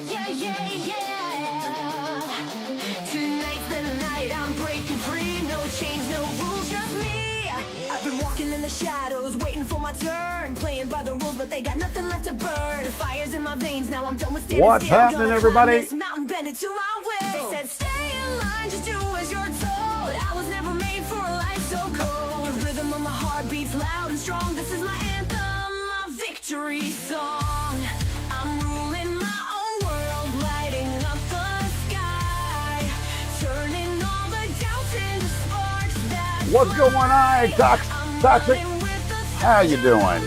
Yeah, yeah, yeah. Tonight's the night I'm breaking free. No chains, no rules, just me. I've been walking in the shadows, waiting for my turn. Playing by the rules, but they got nothing left to burn. Fire's in my veins, now I'm done with standing What's still. happening, everybody? This mountain, bend it to my will. They said stay in line, just do as you're told. I was never made for a life so cold. The rhythm of my heart beats loud and strong. This is my anthem, my victory song. I'm ruling my own world, lighting up the sky, turning all the doubts into sparks that What's going on, Toxic? How you doing?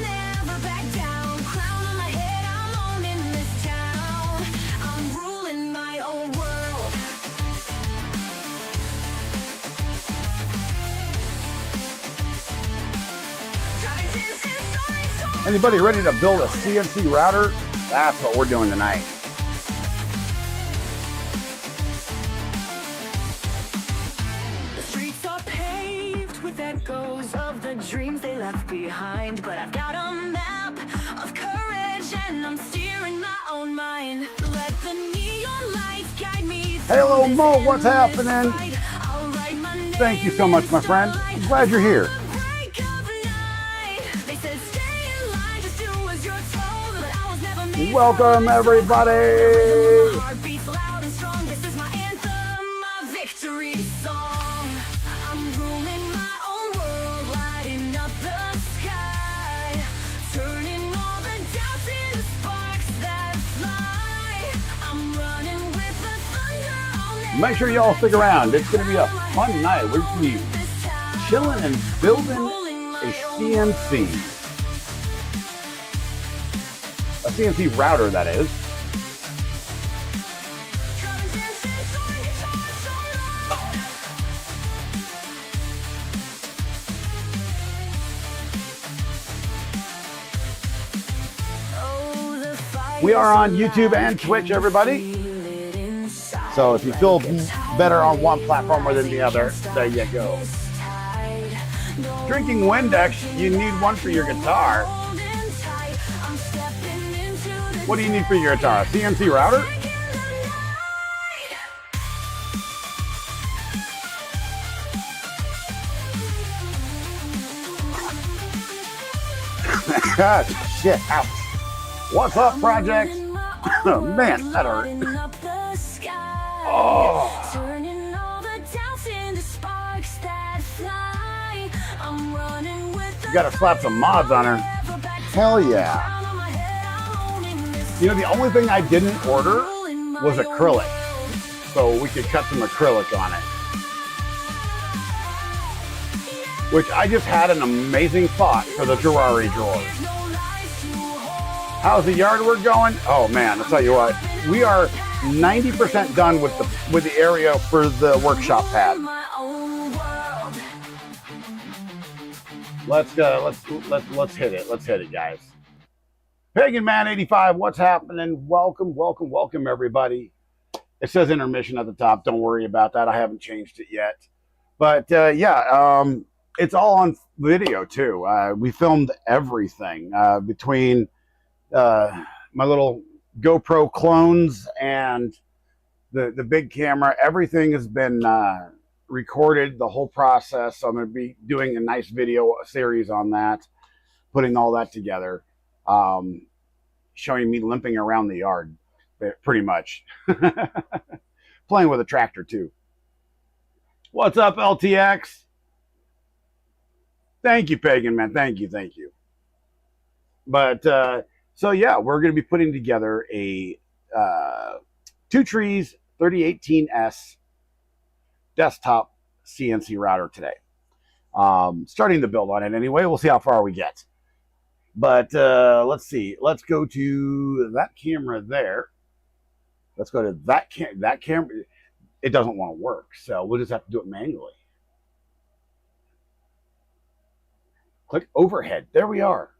never back down. Crown on my head, I'm owning this town. I'm ruling my own world. Anybody ready to build a CNC router? That's what we're doing tonight. The streets are paved with echoes of the dreams they left behind. But I've got a map of courage and I'm steering my own mind. Let the neon lights guide me. Hello, Mo, what's happening? Thank you so much, my friend. I'm glad you're here. Welcome, everybody. Heart beats loud and strong. This is my anthem, my victory song. I'm ruling my own world, lighting up the sky, turning all the doubts into sparks that fly. I'm running with the thunder. Make sure y'all stick around. It's going to be a fun night. We're going to be chilling and building a CNC. A CNC router, that is. We are on YouTube and Twitch, everybody. So if you feel better on one platform more than the other, there you go. Drinking Windex, you need one for your guitar. What do you need for your guitar? A CNC router? God, shit, ouch. What's up, Project? Oh, man, that hurt. Oh. You gotta slap some mods on her. Hell yeah. You know, the only thing I didn't order was acrylic, so we could cut some acrylic on it. Which I just had an amazing thought for the Terrari drawers. How's the yard work going? Oh man, I'll tell you what, we are 90% done with the area for the workshop pad. Let's hit it. Let's hit it, guys. Pagan Man 85, what's happening? Welcome, welcome, welcome, everybody. It says intermission at the top. Don't worry about that. I haven't changed it yet. But yeah, it's all on video too. We filmed everything between my little GoPro clones and the big camera. Everything has been recorded, the whole process. So I'm going to be doing a nice video series on that, putting all that together. Showing me limping around the yard, pretty much. Playing with a tractor too. What's up, LTX? Thank you, Pagan Man. Thank you. But so yeah, we're going to be putting together a 2Trees 3018S desktop CNC router today. Starting the build on it anyway. We'll see how far we get. But let's see. Let's go to that camera there. Let's go to that camera. It doesn't want to work, so we'll just have to do it manually. Click overhead. There we are.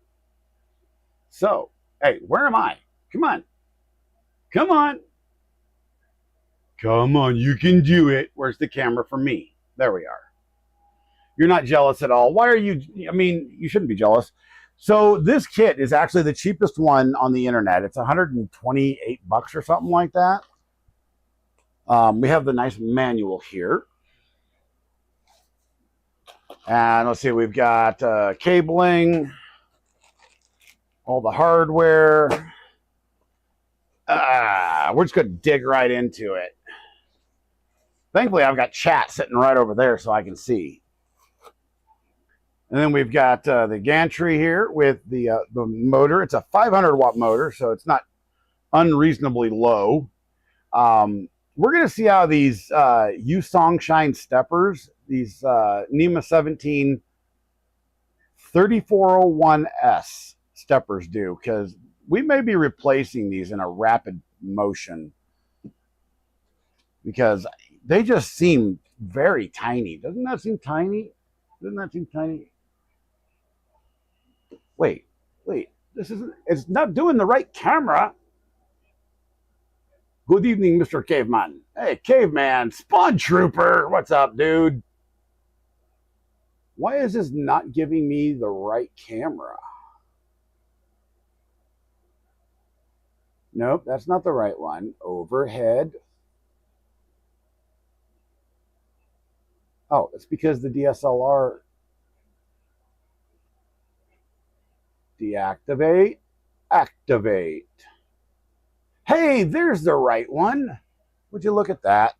So, hey, where am I? Come on. Come on. Come on, you can do it. Where's the camera for me? There we are. You're not jealous at all. Why are you? I mean, you shouldn't be jealous. So this kit is actually the cheapest one on the internet. It's 128 bucks or something like that. We have the nice manual here. And let's see, we've got cabling, all the hardware. We're just going to dig right into it. Thankfully, I've got chat sitting right over there so I can see. And then we've got the gantry here with the motor. It's a 500 watt motor, so it's not unreasonably low. We're going to see how these Yusongshine steppers, these NEMA 17 3401S steppers do, because we may be replacing these in a rapid motion because they just seem very tiny. Doesn't that seem tiny? Doesn't that seem tiny? Wait, this isn't, it's not doing the right camera. Good evening, Mr. Caveman. Hey, Caveman, Spawn Trooper, what's up, dude? Why is this not giving me the right camera? Nope, that's not the right one. Overhead. Oh, it's because the DSLR. Deactivate, activate. Hey, there's the right one. Would you look at that?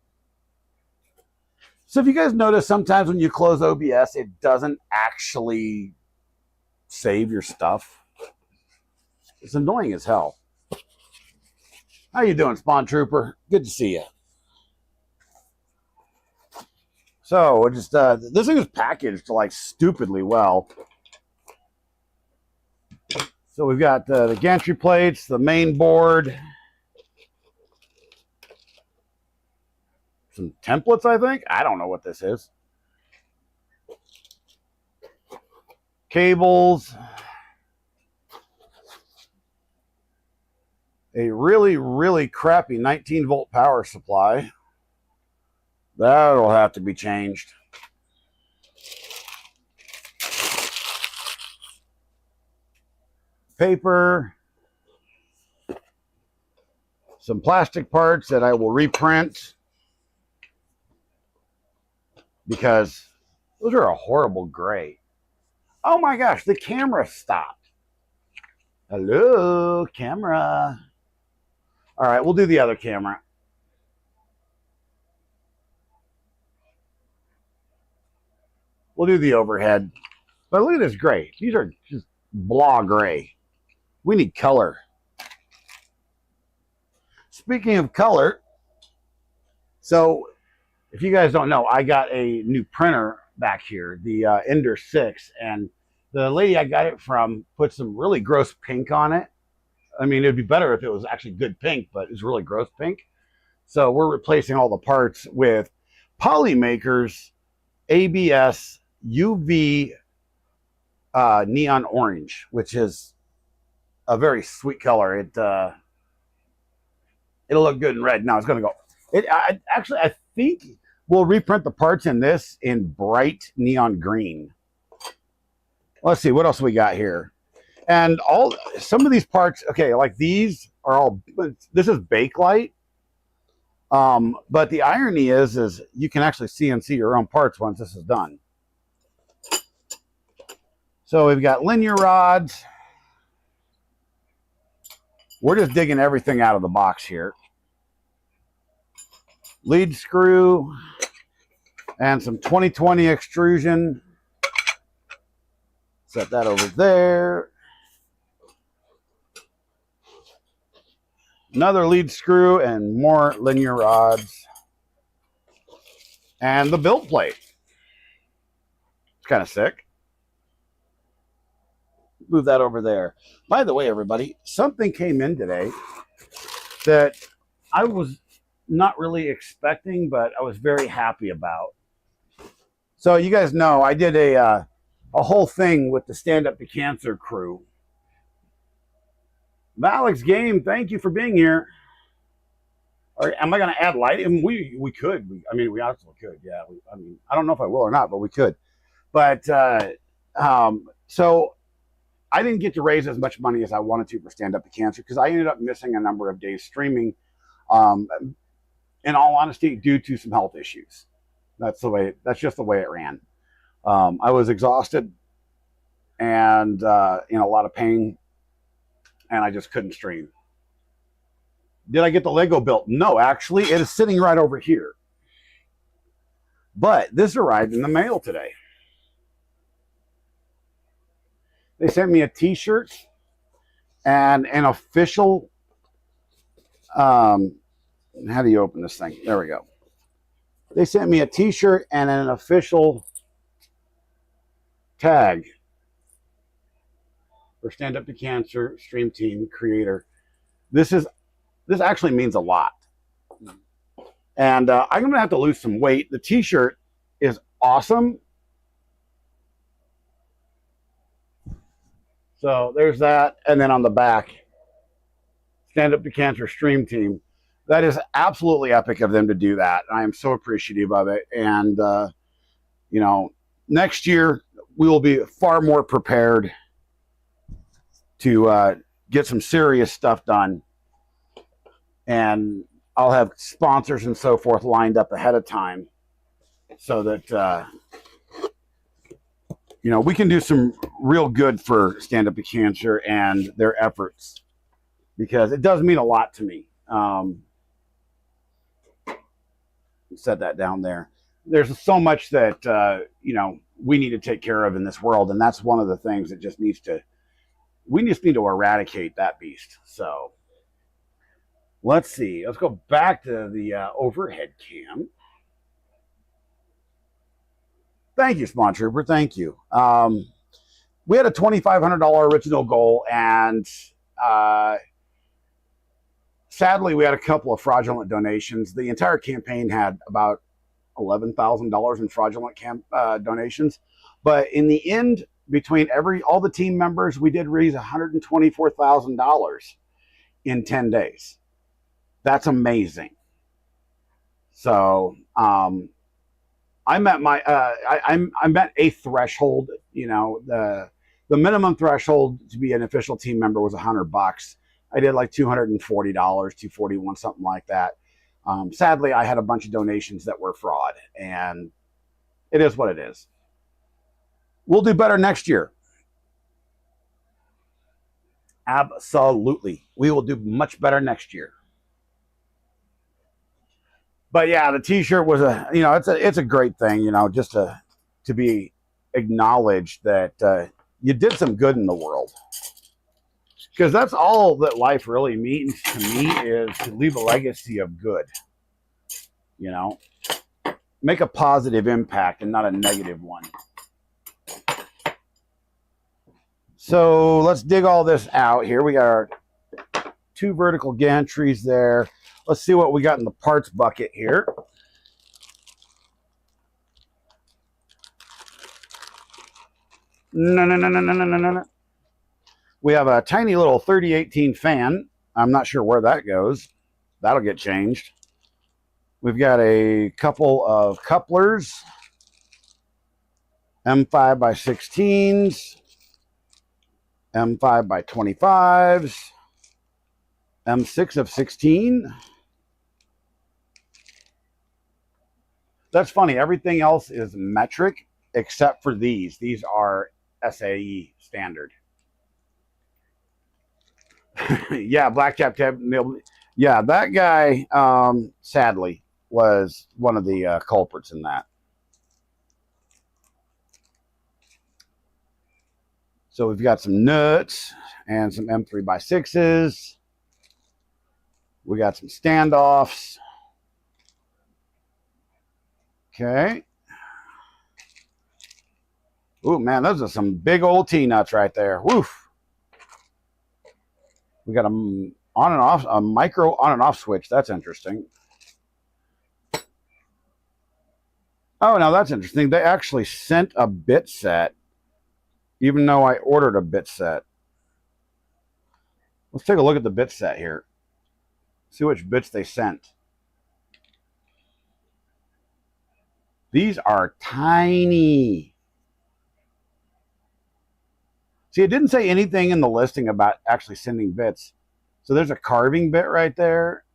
So if you guys notice, sometimes when you close OBS, it doesn't actually save your stuff. It's annoying as hell. How you doing, Spawn Trooper? Good to see you. So we're just this thing is packaged like stupidly well. So we've got the gantry plates, the main board, some templates, I think. I don't know what this is. Cables. A really, really crappy 19-volt power supply. That'll have to be changed. Paper. Some plastic parts that I will reprint because those are a horrible gray. Oh my gosh, the camera stopped. Hello, camera. All right, we'll do the other camera. We'll do the overhead. But look at this gray. These are just blah gray. We need color. Speaking of color, so if you guys don't know, I got a new printer back here, the Ender 6, and the lady I got it from put some really gross pink on it. I mean, it'd be better if it was actually good pink, but it's really gross pink. So we're replacing all the parts with Polymakers ABS UV neon orange, which is a very sweet color. It'll look good in red. Now it's going to go. I think we'll reprint the parts in this in bright neon green. Let's see what else we got here. And some of these parts, okay, like these are all. This is Bakelite. But the irony is you can actually CNC your own parts once this is done. So we've got linear rods. We're just digging everything out of the box here. Lead screw and some 2020 extrusion. Set that over there. Another lead screw and more linear rods. And the build plate. It's kind of sick. Move that over there. By the way, everybody, something came in today that I was not really expecting, but I was very happy about. So you guys know I did a whole thing with the Stand Up to Cancer crew. Alex Game, thank you for being here. Or am I going to add light? I mean, we could. We absolutely could. Yeah. I don't know if I will or not, but we could. But so I didn't get to raise as much money as I wanted to for Stand Up to Cancer because I ended up missing a number of days streaming. In all honesty, due to some health issues. That's just the way it ran. I was exhausted and in a lot of pain, and I just couldn't stream. Did I get the Lego built? No, actually, it is sitting right over here. But this arrived in the mail today. They sent me a t-shirt and an official, how do you open this thing? There we go. They sent me a t-shirt and an official tag for Stand Up to Cancer Stream Team Creator. This actually means a lot. And I'm going to have to lose some weight. The t-shirt is awesome. So there's that. And then on the back, Stand Up to Cancer Stream Team. That is absolutely epic of them to do that. I am so appreciative of it. And, you know, next year we will be far more prepared to get some serious stuff done. And I'll have sponsors and so forth lined up ahead of time so that, you know, we can do some real good for Stand Up to Cancer and their efforts, because it does mean a lot to me. Set that down there. There's so much that, you know, we need to take care of in this world. And that's one of the things that just needs to, we just need to eradicate that beast. So let's see. Let's go back to the overhead cam. Thank you, Spawn Trooper. Thank you. We had a $2,500 original goal, and sadly, we had a couple of fraudulent donations. The entire campaign had about $11,000 in fraudulent donations. But in the end, between all the team members, we did raise $124,000 in 10 days. That's amazing. So I met my I met a threshold. You know, the minimum threshold to be an official team member was $100. I did like $240, $241, something like that. Sadly, I had a bunch of donations that were fraud, and it is what it is. We'll do better next year. Absolutely. We will do much better next year. But yeah, the t-shirt was you know, it's a great thing, you know, just to be acknowledged that you did some good in the world. Because that's all that life really means to me, is to leave a legacy of good. You know, make a positive impact and not a negative one. So let's dig all this out here. We got our 2 vertical gantries there. Let's see what we got in the parts bucket here. No. We have a tiny little 3018 fan. I'm not sure where that goes. That'll get changed. We've got a couple of couplers. M5 by 16s. M5 by 25s. M6 of 16. That's funny. Everything else is metric except for these. These are SAE standard. Yeah, Blackjack Tab. Yeah, that guy, sadly, was one of the culprits in that. So we've got some nuts and some M3 by 6s. We got some standoffs. Okay. Ooh, man, those are some big old T-nuts right there. Woof. We got a micro on and off switch. That's interesting. Oh, now that's interesting. They actually sent a bit set, even though I ordered a bit set. Let's take a look at the bit set here. See which bits they sent. These are tiny. See, it didn't say anything in the listing about actually sending bits. So there's a carving bit right there.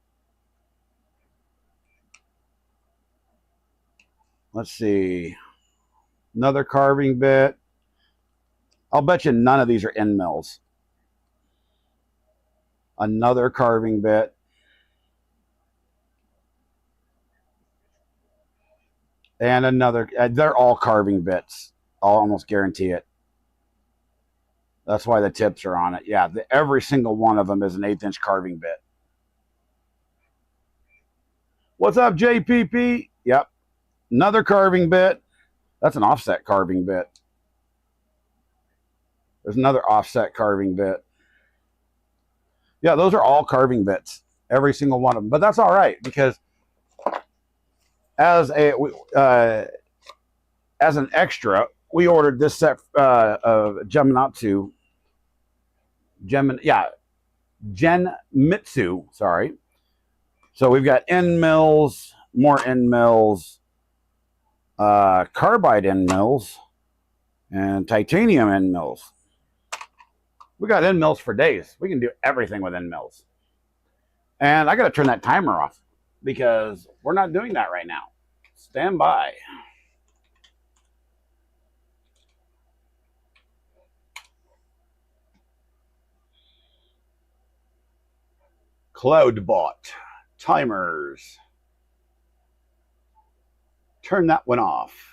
Let's see. Another carving bit. I'll bet you none of these are end mills. Another carving bit. And another. They're all carving bits. I'll almost guarantee it. That's why the tips are on it. Yeah, every single one of them is an 1/8" carving bit. What's up, JPP? Yep. Another carving bit. That's an offset carving bit. There's another offset carving bit. Yeah, those are all carving bits. Every single one of them. But that's all right, because as an extra, we ordered this set of Genmitsu, sorry. So we've got end mills, more end mills, carbide end mills, and titanium end mills. We got end mills for days. We can do everything with end mills. And I got to turn that timer off because we're not doing that right now. Stand by. CloudBot timers. Turn that one off.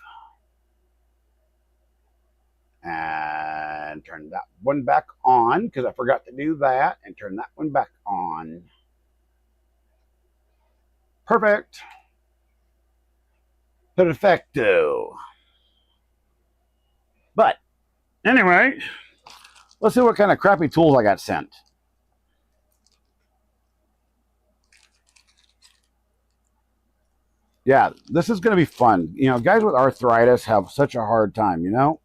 And turn that one back on because I forgot to do that. And turn that one back on. Perfect. Perfecto. But anyway, let's see what kind of crappy tools I got sent. Yeah, this is going to be fun. You know, guys with arthritis have such a hard time, you know?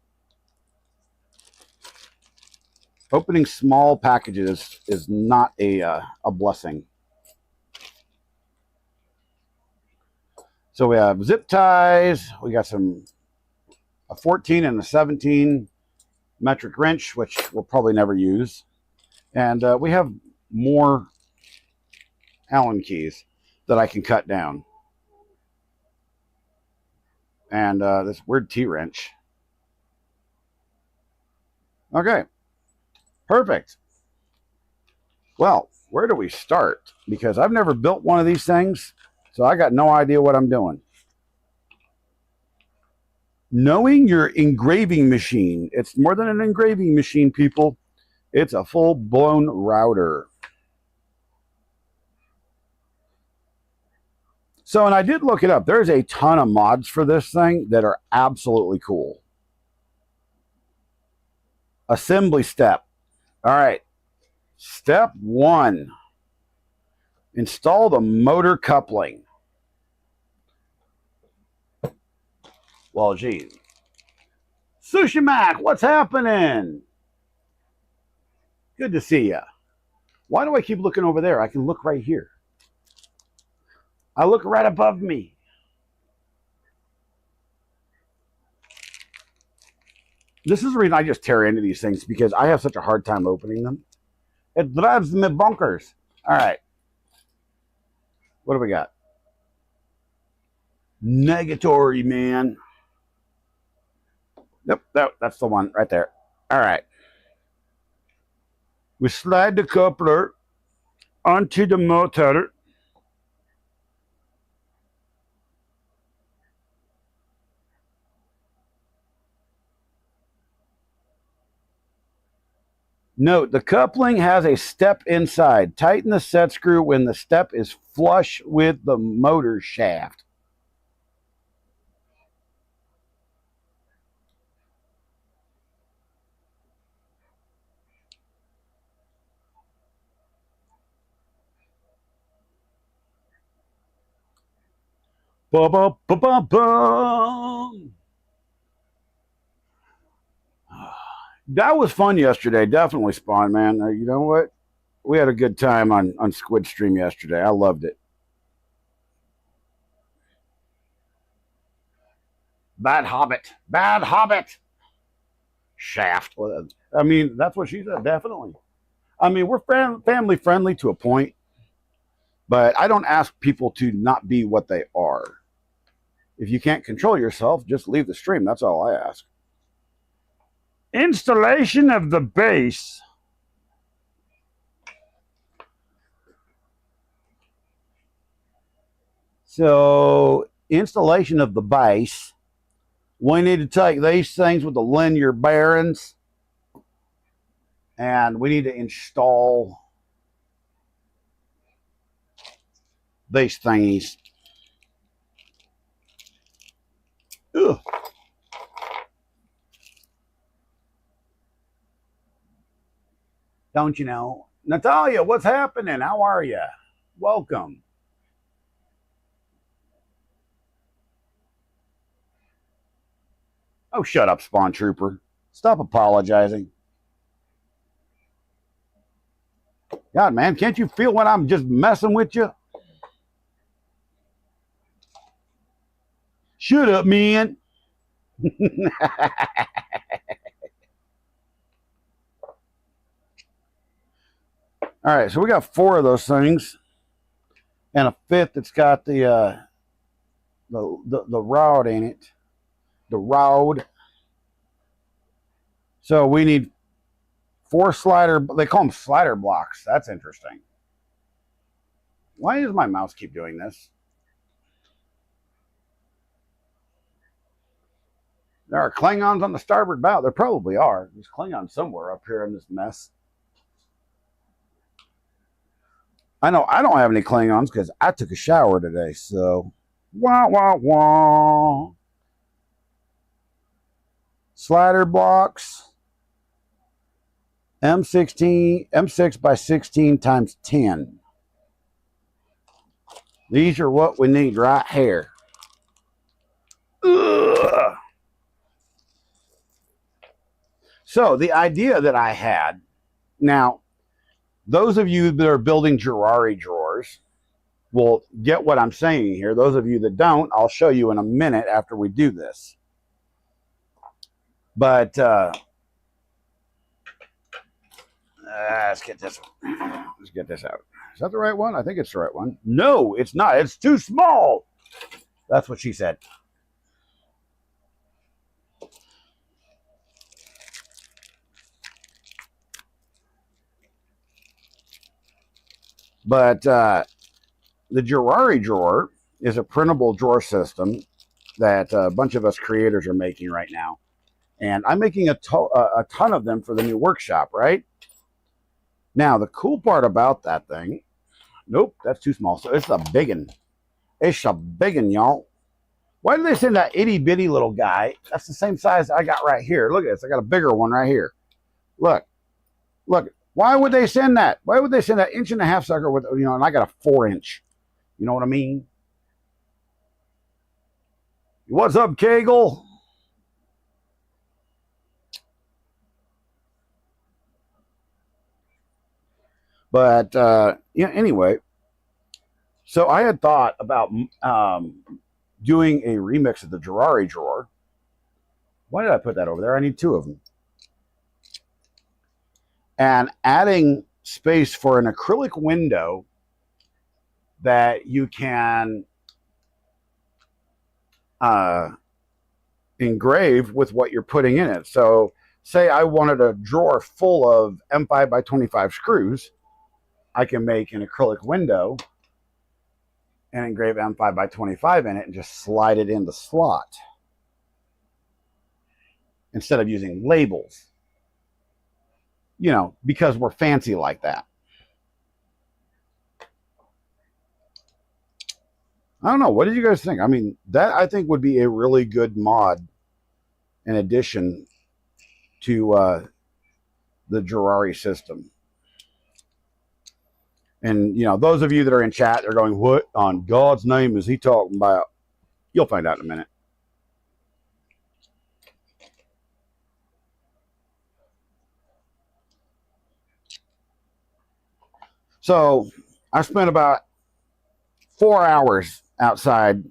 Opening small packages is not a blessing. So we have zip ties. We got a 14 and a 17 metric wrench, which we'll probably never use. And we have more Allen keys that I can cut down. And this weird T-wrench. Okay. Perfect. Well, where do we start? Because I've never built one of these things, so I got no idea what I'm doing. Knowing your engraving machine. It's more than an engraving machine, people. It's a full-blown router. So, and I did look it up. There's a ton of mods for this thing that are absolutely cool. Assembly step. All right. Step 1. Install the motor coupling. Well, geez. Sushi Mac, what's happening? Good to see ya. Why do I keep looking over there? I can look right here. I look right above me. This is the reason I just tear into these things, because I have such a hard time opening them. It drives me bonkers. All right. What do we got? Negatory, man. Yep, that's the one right there. All right. We slide the coupler onto the motor. Note, the coupling has a step inside. Tighten the set screw when the step is flush with the motor shaft. Ba-ba-ba-ba-bum. That was fun yesterday. Definitely, Spawn, man. You know what? We had a good time on Squid Stream yesterday. I loved it. Bad Hobbit. Bad Hobbit. shaft. I mean, that's what she said, definitely. I mean, we're family friendly to a point, but I don't ask people to not be what they are. If you can't control yourself, just leave the stream. That's all I ask. Installation of the base. So, installation of the base. We need to take these things with the linear bearings, and we need to install these thingies. Ugh. Don't you know? Natalia, what's happening? How are you? Welcome. Oh, shut up, Spawn Trooper. Stop apologizing. God, man, can't you feel when I'm just messing with you? Shut up, man. All right, so we got 4 of those things, and a 5th that's got the rod in it. The rod. So we need 4 slider. They call them slider blocks. That's interesting. Why does my mouse keep doing this? There are Klingons on the starboard bow. There probably are. There's Klingons somewhere up here in this mess. I know I don't have any Klingons because I took a shower today, so wah, wah, wah. Slider blocks, M6 by 16 times 10. These are what we need right here. Ugh. So the idea that I had, now, those of you that are building Girari drawers will get what I'm saying here. Those of you that don't, I'll show you in a minute after we do this. But let's get this out. Is that the right one? I think it's the right one. No, it's not. It's too small. That's what she said. But the Girari drawer is a printable drawer system that a bunch of us creators are making right now. And I'm making a ton of them for the new workshop, right? Now, the cool part about that thing, nope, that's too small. So it's a big one. It's a big one, y'all. Why did they send that itty bitty little guy? That's the same size I got right here. Look at this. I got a bigger one right here. Look. Look. Why would they send that? Why would they send that 1.5 inch sucker with, you know, and I got a 4 inch? You know what I mean? What's up, Kegel? But yeah, anyway, so I had thought about doing a remix of the Girari drawer. Why did I put that over there? I need 2 of them. And adding space for an acrylic window that you can engrave with what you're putting in it. So say I wanted a drawer full of M5 by 25 screws. I can make an acrylic window and engrave M5 by 25 in it and just slide it in the slot instead of using labels. You know, because we're fancy like that. I don't know. What did you guys think? I mean, that I think would be a really good mod in addition to the Girari system. And, you know, those of you that are in chat, they're going, what on God's name is he talking about? You'll find out in a minute. So I spent about 4 hours outside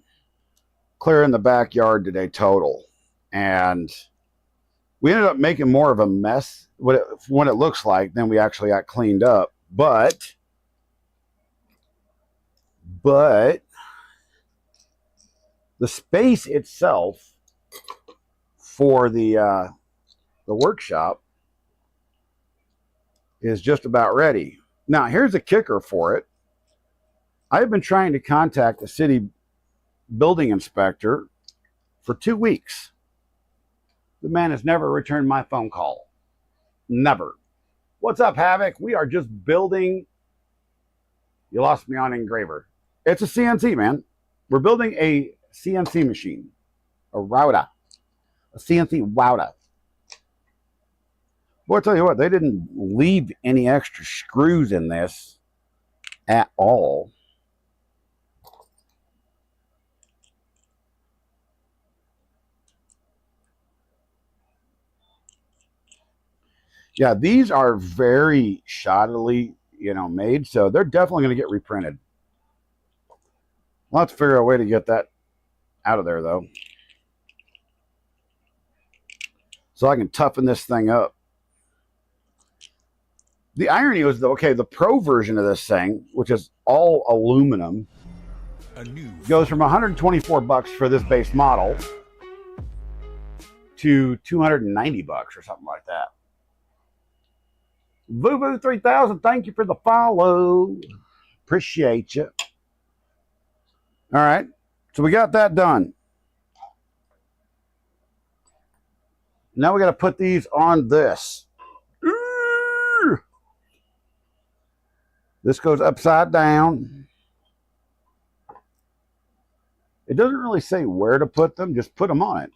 clearing the backyard today total. And We ended up making more of a mess when it looks like than we actually got cleaned up. But the space itself for the workshop is just about ready. Now, here's the kicker for it. I've been trying to contact the city building inspector for 2 weeks. The man has never returned my phone call. Never. What's up, Havoc? We are just building. You lost me on engraver. It's a CNC, man. We're building a CNC machine, a router, a CNC router. Boy, I tell you what, they didn't leave any extra screws in this at all. Yeah, these are very shoddily, made, so they're definitely going to get reprinted. We'll have to figure out a way to get that out of there, though, so I can toughen this thing up. The irony was, okay, the pro version of this thing, which is all aluminum, goes from $124 for this base model to $290 or something like that. Vuvu 3000, thank you for the follow. Appreciate you. All right, so we got that done. Now we got to put these on this. This goes upside down. It doesn't really say where to put them, just put them on it.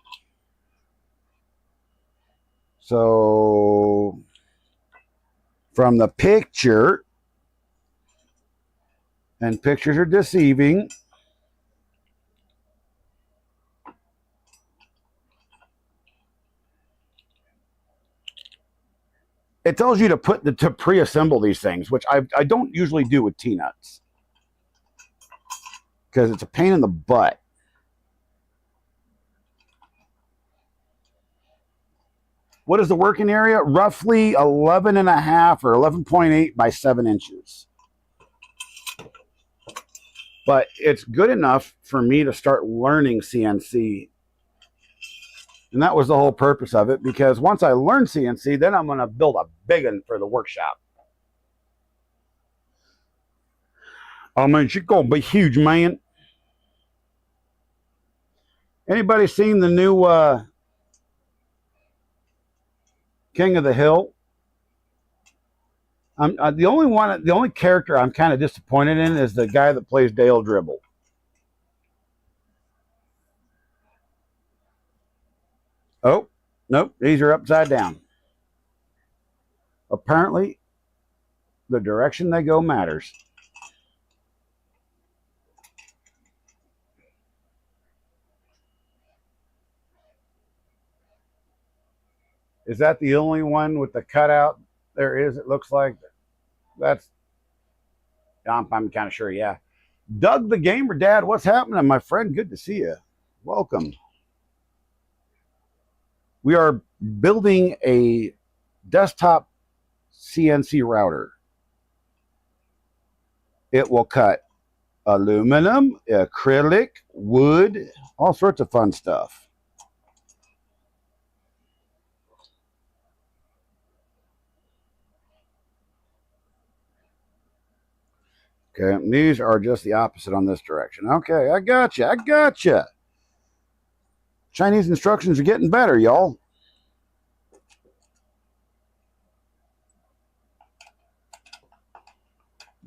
So from the picture, and pictures are deceiving, it tells you to pre-assemble these things, which I don't usually do with T-nuts because it's a pain in the butt. What is the working area? Roughly 11.5 or 11.8 by 7 inches. But it's good enough for me to start learning CNC. And that was the whole purpose of it, because once I learn CNC, then I'm going to build a big one for the workshop. I mean, she's going to be huge, man. Anybody seen the new King of the Hill? The only character I'm kind of disappointed in is the guy that plays Dale Dribble. Oh, nope, these are upside down. Apparently, the direction they go matters. Is that the only one with the cutout there is? It looks like that's. I'm kind of sure, yeah. Doug the Gamer Dad, what's happening, my friend? Good to see you. Welcome. We are building a desktop CNC router. It will cut aluminum, acrylic, wood, all sorts of fun stuff. Okay, these are just the opposite on this direction. Okay, I got you. I got you. Chinese instructions are getting better, y'all.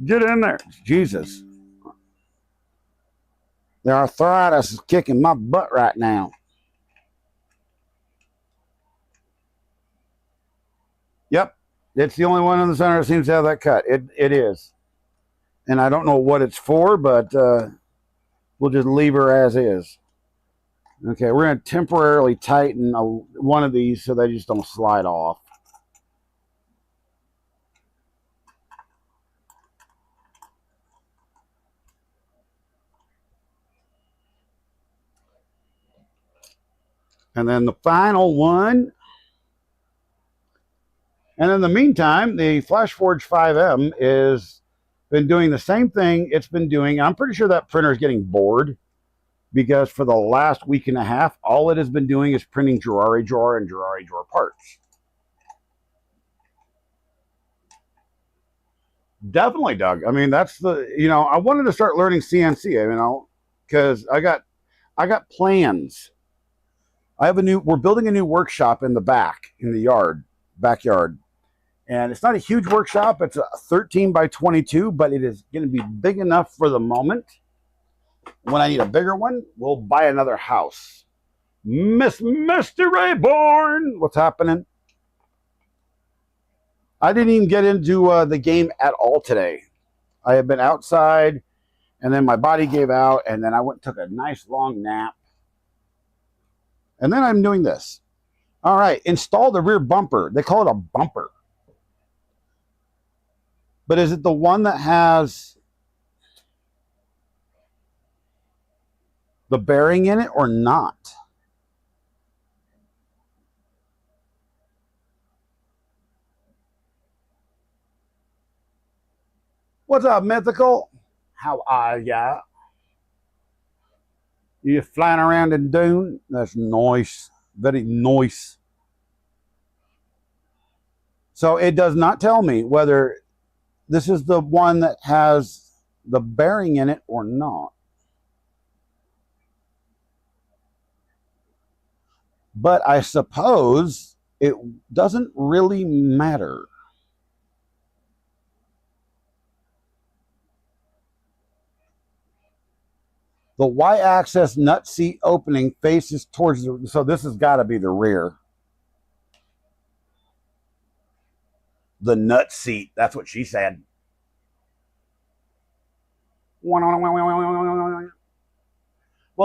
Get in there. Jesus. The arthritis is kicking my butt right now. Yep, it's the only one in the center that seems to have that cut. It is. And I don't know what it's for, but we'll just leave her as is. Okay, we're going to temporarily tighten one of these so they just don't slide off. And then the final one And in the meantime, the FlashForge 5M is been doing the same thing it's been doing. I'm pretty sure that printer is getting bored because for the last week and a half, all it has been doing is printing Girari drawer and Girari drawer parts. Definitely, Doug. I mean, that's the, I wanted to start learning CNC, because I got plans. We're building a new workshop in the backyard. And it's not a huge workshop. It's a 13 by 22, but it is going to be big enough for the moment. When I need a bigger one, we'll buy another house. Mr. Rayborn, what's happening? I didn't even get into the game at all today. I have been outside, and then my body gave out, and then I went and took a nice long nap. And then I'm doing this. All right, install the rear bumper. They call it a bumper. But is it the one that has the bearing in it or not? What's up, Mythical? How are ya? You flying around in Dune? That's nice. Very nice. So it does not tell me whether this is the one that has the bearing in it or not. But I suppose it doesn't really matter. The Y-axis nut seat opening faces towards the, so this has got to be the rear. The nut seat, that's what she said. Well,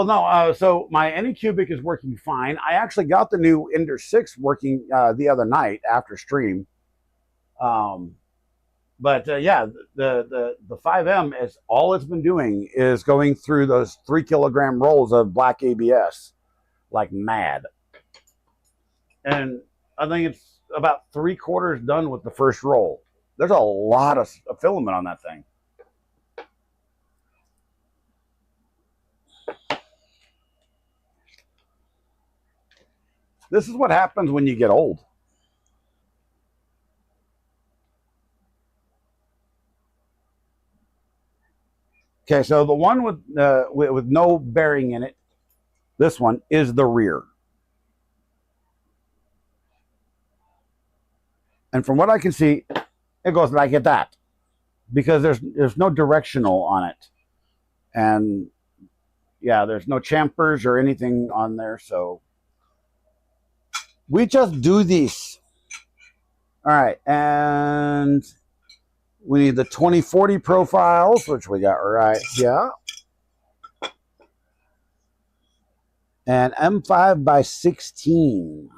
no, so my Anycubic is working fine. I actually got the new Ender 6 working the other night after stream. But yeah, the 5M is all it's been doing is going through those 3 kilogram rolls of black ABS like mad. And I think it's about 3/4 done with the first roll. There's a lot of filament on that thing. This is what happens when you get old. Okay, so the one with no bearing in it, this one is the rear. And from what I can see, it goes like that because there's no directional on it. And yeah, there's no champers or anything on there. So we just do this. All right. And we need the 2040 profiles, which we got right here. And M5 by 16.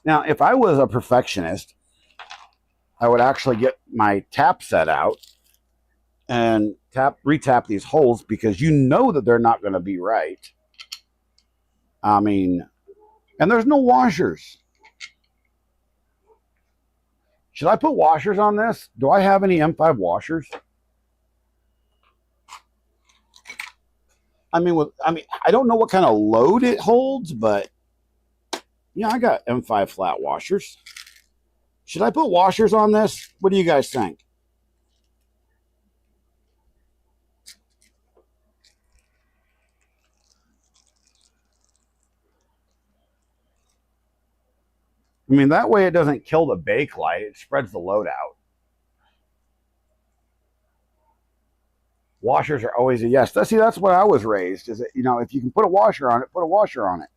Now, if I was a perfectionist, I would actually get my tap set out and retap these holes because you know that they're not going to be right. I mean, and there's no washers. Should I put washers on this? Do I have any M5 washers? I mean, I don't know what kind of load it holds, but yeah, I got M5 flat washers. Should I put washers on this? What do you guys think? I mean, that way it doesn't kill the bake light. It spreads the load out. Washers are always a yes. See, that's what I was raised. Is that, if you can put a washer on it, put a washer on it.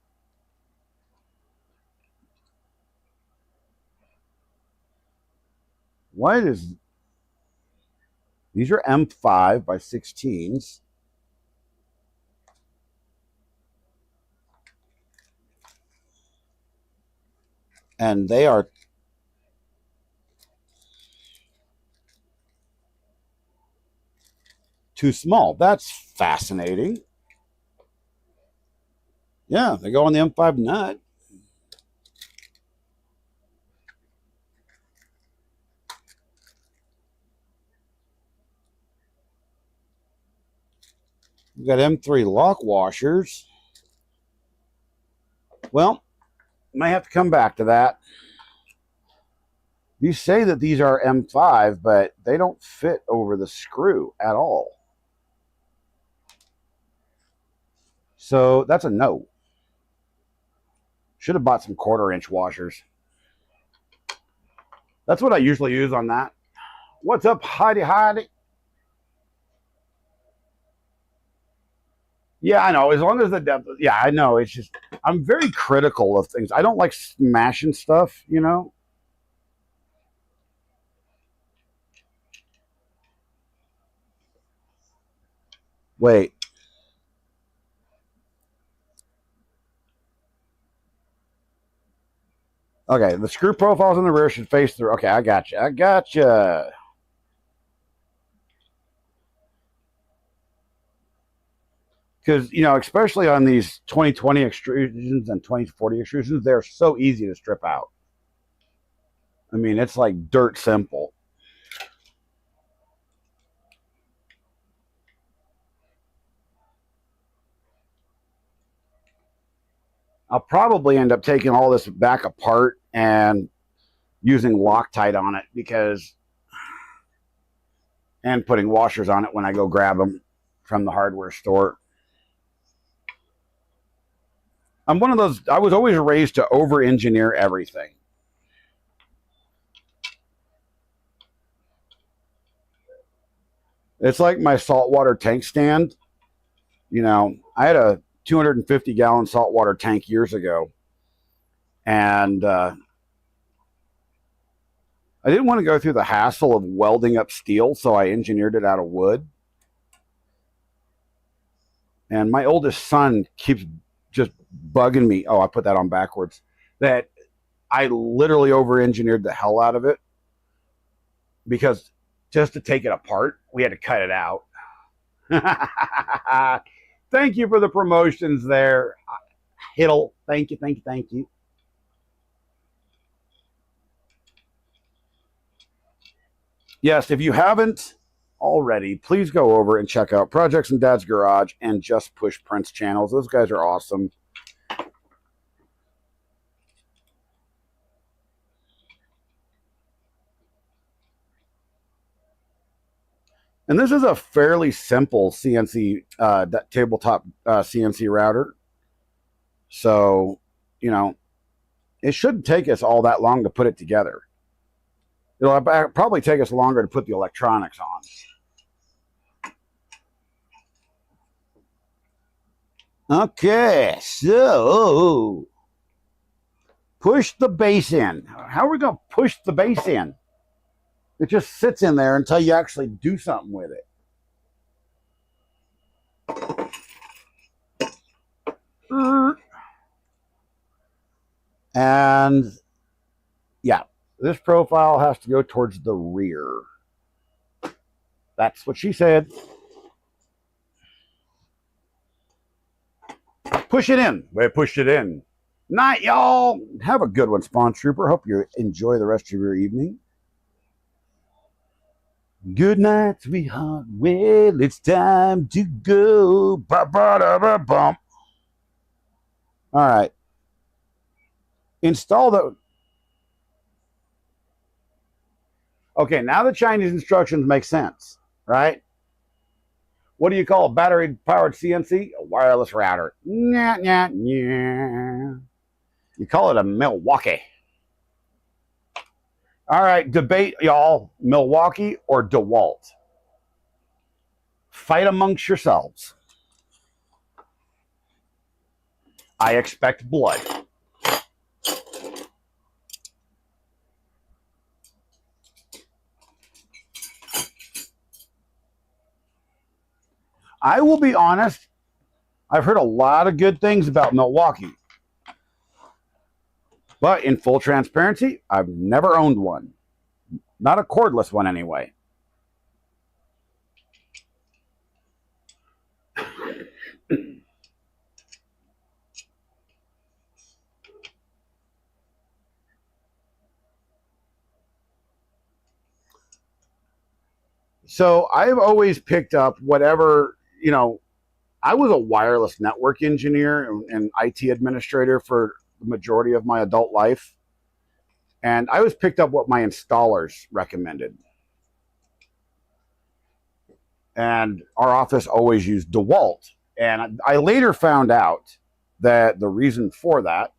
What is... These are M5 by 16s. And they are too small. That's fascinating. Yeah, they go on the M5 nut. We've got M3 lock washers. Well, may have to come back to that. You say that these are M5, but they don't fit over the screw at all. So that's a no. Should have bought some 1/4-inch washers. That's what I usually use on that. What's up, Heidi? Yeah, I know. As long as the depth, yeah, I know. It's just, I'm very critical of things. I don't like smashing stuff, you know? Wait. Okay, the screw profiles in the rear should face through. Okay, I got you. I got you. Because, you know, especially on these 2020 extrusions and 2040 extrusions, they're so easy to strip out. I mean, it's like dirt simple. I'll probably end up taking all this back apart and using Loctite on it and putting washers on it when I go grab them from the hardware store. I'm one of those, I was always raised to over-engineer everything. It's like my saltwater tank stand. You know, I had a 250-gallon saltwater tank years ago, and I didn't want to go through the hassle of welding up steel, so I engineered it out of wood. And my oldest son keeps just bugging me. Oh, I put that on backwards. That I literally over-engineered the hell out of it, because just to take it apart, we had to cut it out. Thank you for the promotions there, Hiddle. Thank you. Yes, if you haven't already, please go over and check out Projects in Dad's Garage and Just Push Prints channels. Those guys are awesome. And this is a fairly simple CNC, tabletop CNC router. So, you know, it shouldn't take us all that long to put it together. It'll probably take us longer to put the electronics on. Okay, so push the base in. How are we going to push the base in? It just sits in there until you actually do something with it. And yeah, this profile has to go towards the rear. That's what she said. Push it in. We pushed it in. Night, y'all. Have a good one, Spawn Trooper. Hope you enjoy the rest of your evening. Good night, sweetheart. Well, it's time to go. Ba-ba-da-ba-bump. All right. Install the... Okay, now the Chinese instructions make sense, right? What do you call a battery-powered CNC? A wireless router. Nah, nah, nah. You call it a Milwaukee. All right, debate, y'all. Milwaukee or DeWalt? Fight amongst yourselves. I expect blood. I will be honest, I've heard a lot of good things about Milwaukee. But in full transparency, I've never owned one. Not a cordless one, anyway. So I've always picked up whatever, I was a wireless network engineer and IT administrator for the majority of my adult life. And I always picked up what my installers recommended. And our office always used DeWalt. And I later found out that the reason for that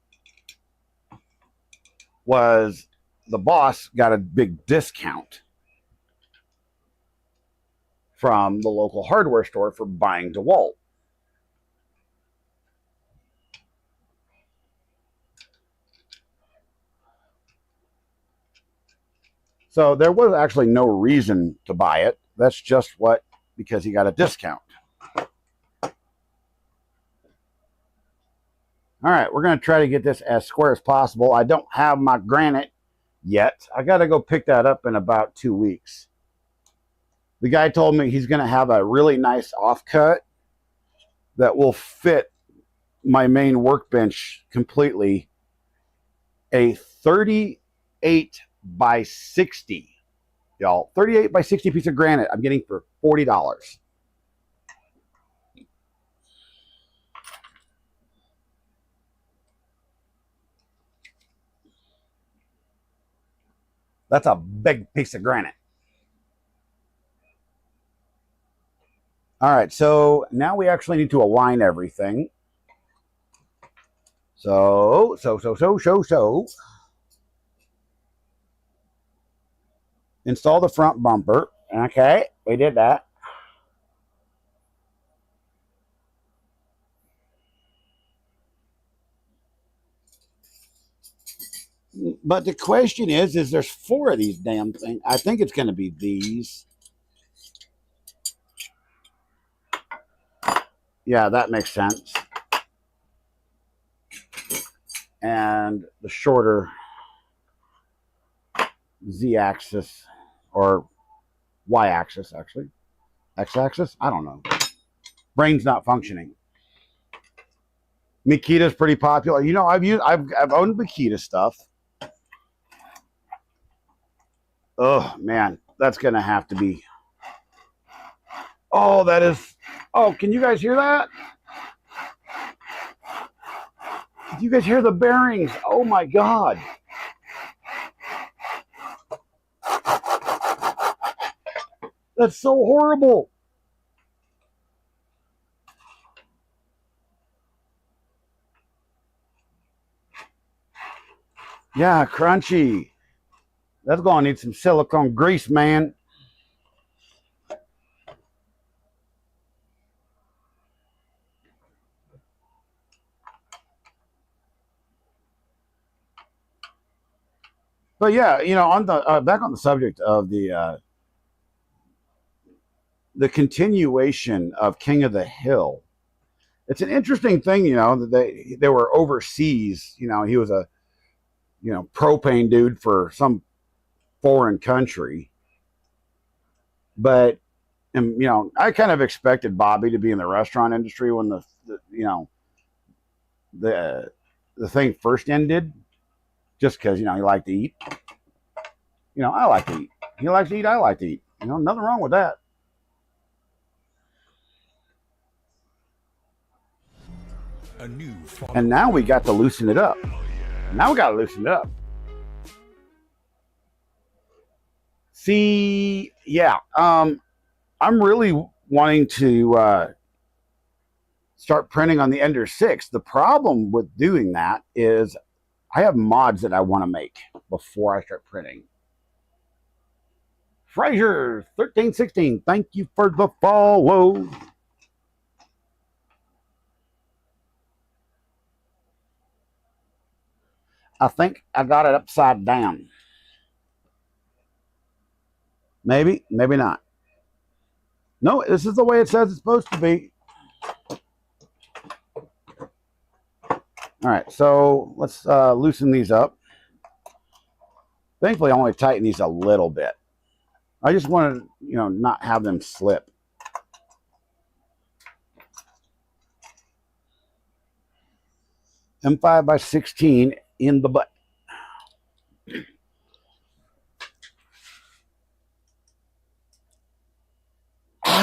was the boss got a big discount from the local hardware store for buying DeWalt. So there was actually no reason to buy it. That's just because he got a discount. All right, we're going to try to get this as square as possible. I don't have my granite yet. I got to go pick that up in about 2 weeks. The guy told me he's going to have a really nice offcut that will fit my main workbench completely. A 38 by 60, y'all. 38 by 60 piece of granite I'm getting for $40. That's a big piece of granite. All right, so now we actually need to align everything. So. Install the front bumper. Okay, we did that. But the question is there's 4 of these damn things. I think it's going to be these. Yeah, that makes sense. And the shorter Z-axis or Y-axis, actually. X-axis? I don't know. Brain's not functioning. Makita's pretty popular. I've owned Makita stuff. Oh man, that's gonna have to be. Oh, that is. Oh, can you guys hear that? Did you guys hear the bearings? Oh my God. That's so horrible. Yeah, crunchy. That's going to need some silicone grease, man. But yeah, on the back on the subject of the continuation of King of the Hill, it's an interesting thing, that they were overseas. He was a propane dude for some foreign country. But I kind of expected Bobby to be in the restaurant industry when the thing first ended, just because he liked to eat. I like to eat. He likes to eat. I like to eat. Nothing wrong with that. And now we got to loosen it up. Now we got to loosen it up. See, yeah, I'm really wanting to start printing on the Ender 6. The problem with doing that is I have mods that I want to make before I start printing. Fraser 1316, thank you for the follow. I think I got it upside down. Maybe, maybe not. No, this is the way it says it's supposed to be. All right, so let's loosen these up. Thankfully, I only tighten these a little bit. I just want to, not have them slip. M5 by 16 in the butt.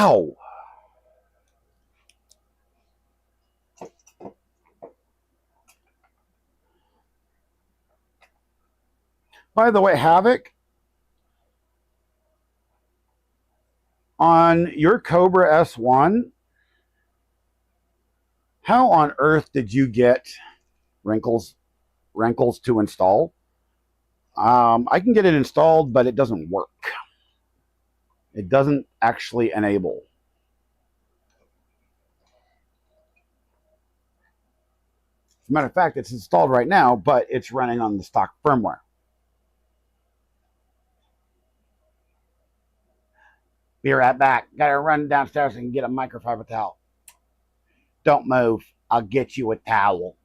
Ow. By the way, Havoc, on your Cobra S1, how on earth did you get wrinkles to install? I can get it installed, but it doesn't work. It doesn't actually enable. As a matter of fact, it's installed right now, but it's running on the stock firmware. Be right back. Gotta run downstairs and get a microfiber towel. Don't move. I'll get you a towel.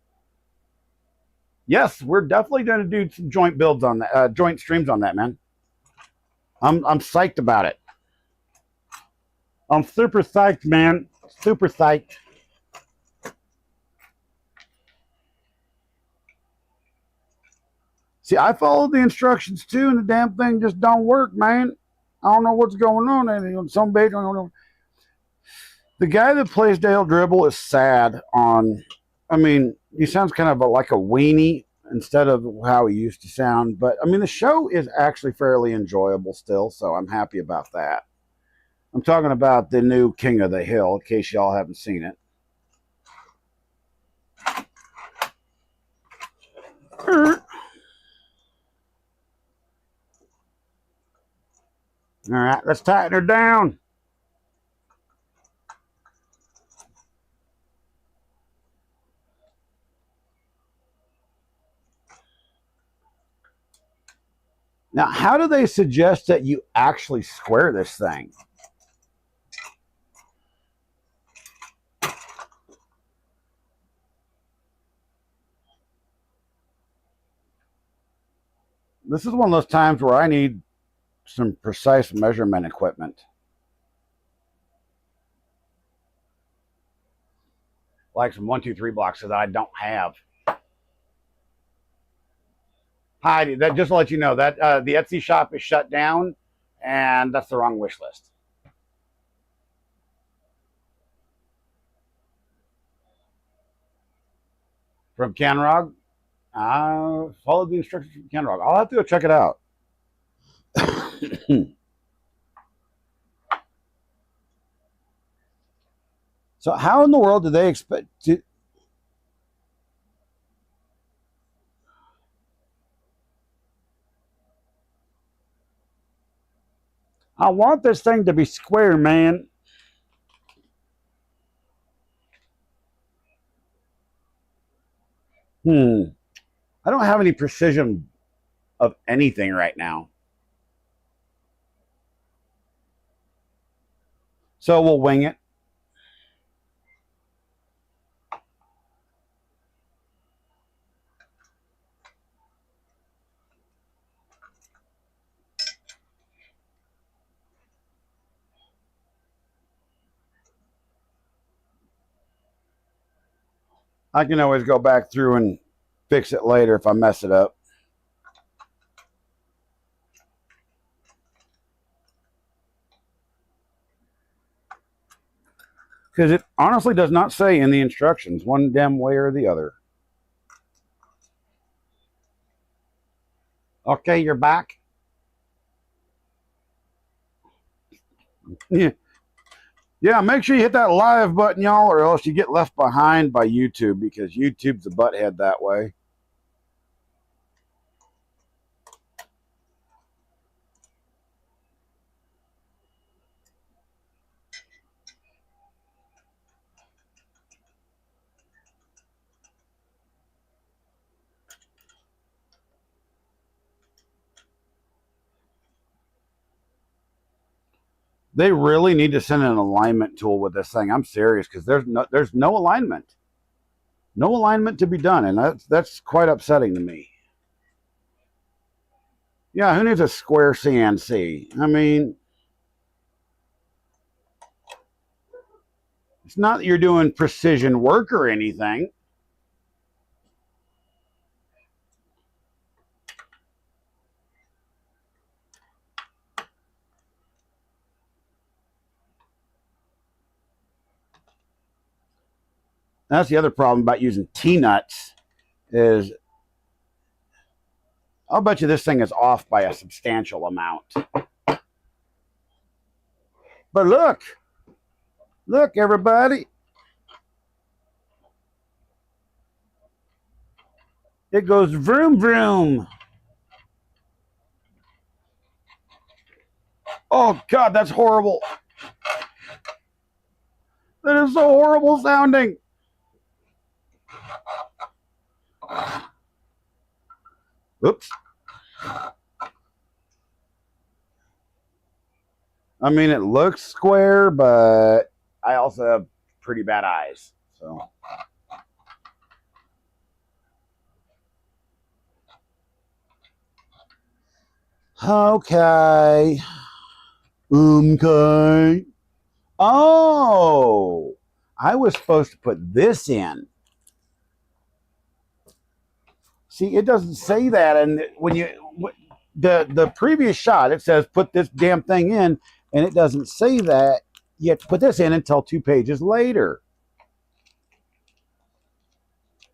Yes, we're definitely going to do some joint builds on that, joint streams on that, man. I'm psyched about it. I'm super psyched, man. Super psyched. See, I followed the instructions too, and the damn thing just don't work, man. I don't know what's going on. Some bait, I don't know. The guy that plays Dale Dribble is sad on. I mean, he sounds kind of like a weenie instead of how he used to sound. But I mean, the show is actually fairly enjoyable still, so I'm happy about that. I'm talking about the new King of the Hill, in case y'all haven't seen it. All right, let's tighten her down. Now, how do they suggest that you actually square this thing? This is one of those times where I need some precise measurement equipment. Like some 1, 2, 3 blocks that I don't have. Heidi, that just to let you know that the Etsy shop is shut down, and that's the wrong wish list. From Canrog, follow the instructions from Canrog. I'll have to go check it out. So how in the world do they expect to? I want this thing to be square, man. I don't have any precision of anything right now. So we'll wing it. I can always go back through and fix it later if I mess it up. Because it honestly does not say in the instructions one damn way or the other. Okay, you're back. Yeah. Yeah, make sure you hit that live button, y'all, or else you get left behind by YouTube, because YouTube's a butthead that way. They really need to send an alignment tool with this thing. I'm serious, because there's no alignment. No alignment to be done, and that's quite upsetting to me. Yeah, who needs a square CNC? I mean, it's not that you're doing precision work or anything. That's the other problem about using T-nuts is I'll bet you this thing is off by a substantial amount. But look, everybody. It goes vroom, vroom. Oh, God, that's horrible. That is so horrible sounding. Oops. I mean, it looks square, but I also have pretty bad eyes. So. Okay. Okay. Oh, I was supposed to put this in. See, it doesn't say that, and when you the previous shot, it says put this damn thing in, and it doesn't say that. You have to put this in until 2 pages later.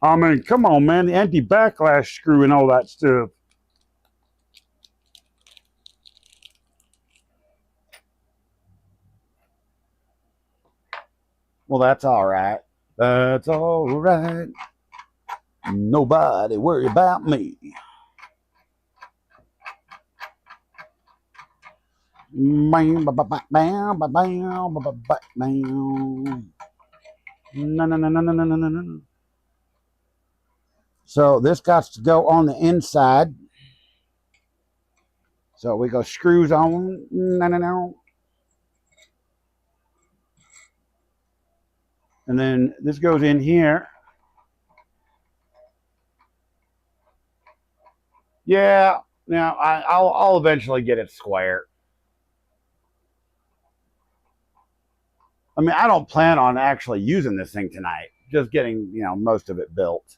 I mean, come on, man, the anti-backlash screw and all that stuff. Well, that's all right. That's all right. Nobody worry about me. Bam, ba, ba, ba, bam, ba, bam, ba, ba, ba, bam. No, no, no, no, no, no, no, no, no. So this got to go on the inside. So we go screws on. No, no, no. And then this goes in here. Yeah. Now I'll eventually get it square. I mean, I don't plan on actually using this thing tonight. Just getting, most of it built.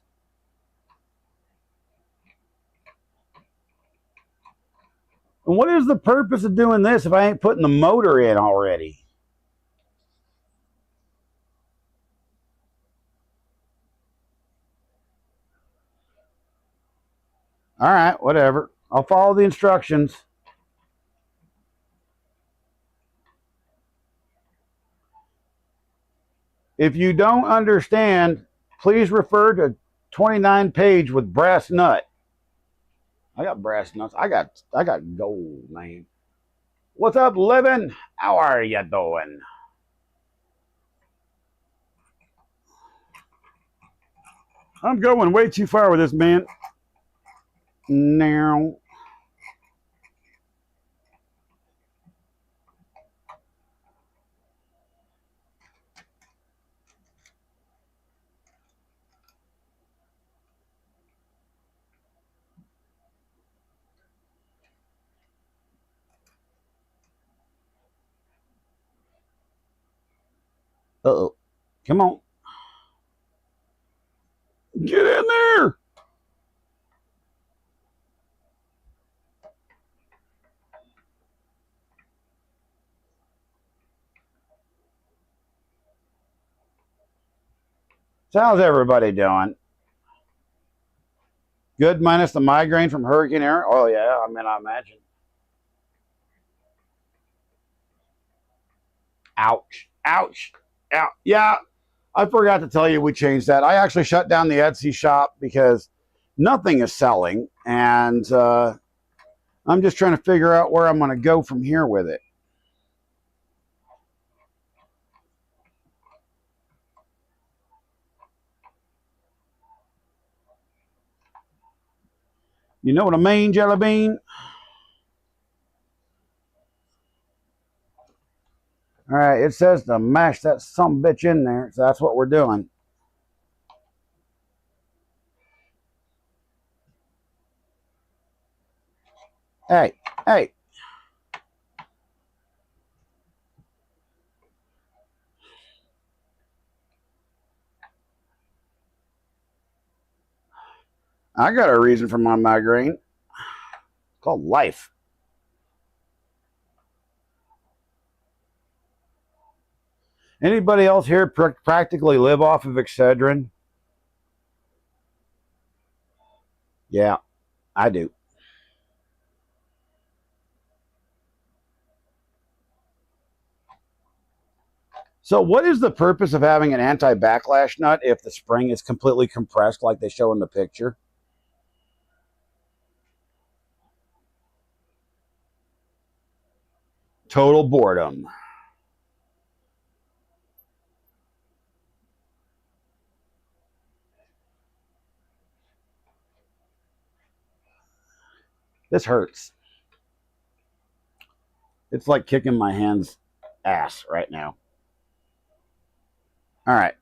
And what is the purpose of doing this if I ain't putting the motor in already? All right, whatever. I'll follow the instructions. If you don't understand, please refer to 29 page with brass nut. I got brass nuts. I got gold, man. What's up, living? How are you doing? I'm going way too far with this, man. Now. Uh-oh. Come on. Get in there. So how's everybody doing? Good minus the migraine from Hurricane Aaron? Oh, yeah. I mean, I imagine. Ouch. Ouch. Ouch. Yeah. I forgot to tell you we changed that. I actually shut down the Etsy shop because nothing is selling. And I'm just trying to figure out where I'm going to go from here with it. You know what I mean, Jelly Bean? All right, it says to mash that sumbitch in there, so that's what we're doing. Hey, hey. I got a reason for my migraine. It's called life. Anybody else here practically live off of Excedrin? Yeah, I do. So what is the purpose of having an anti-backlash nut if the spring is completely compressed like they show in the picture? Total boredom. This hurts. It's like kicking my hand's ass right now. All right.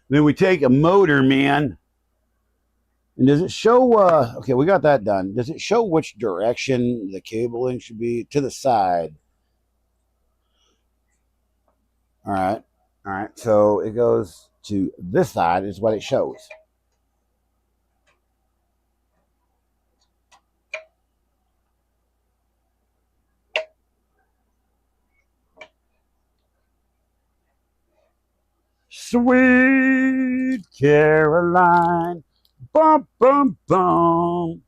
Then we take a motor, man. And does it show, okay, we got that done. Does it show which direction the cabling should be? To the side. All right. All right. So it goes to this side is what it shows. Sweet Caroline. Bum, bum, bum.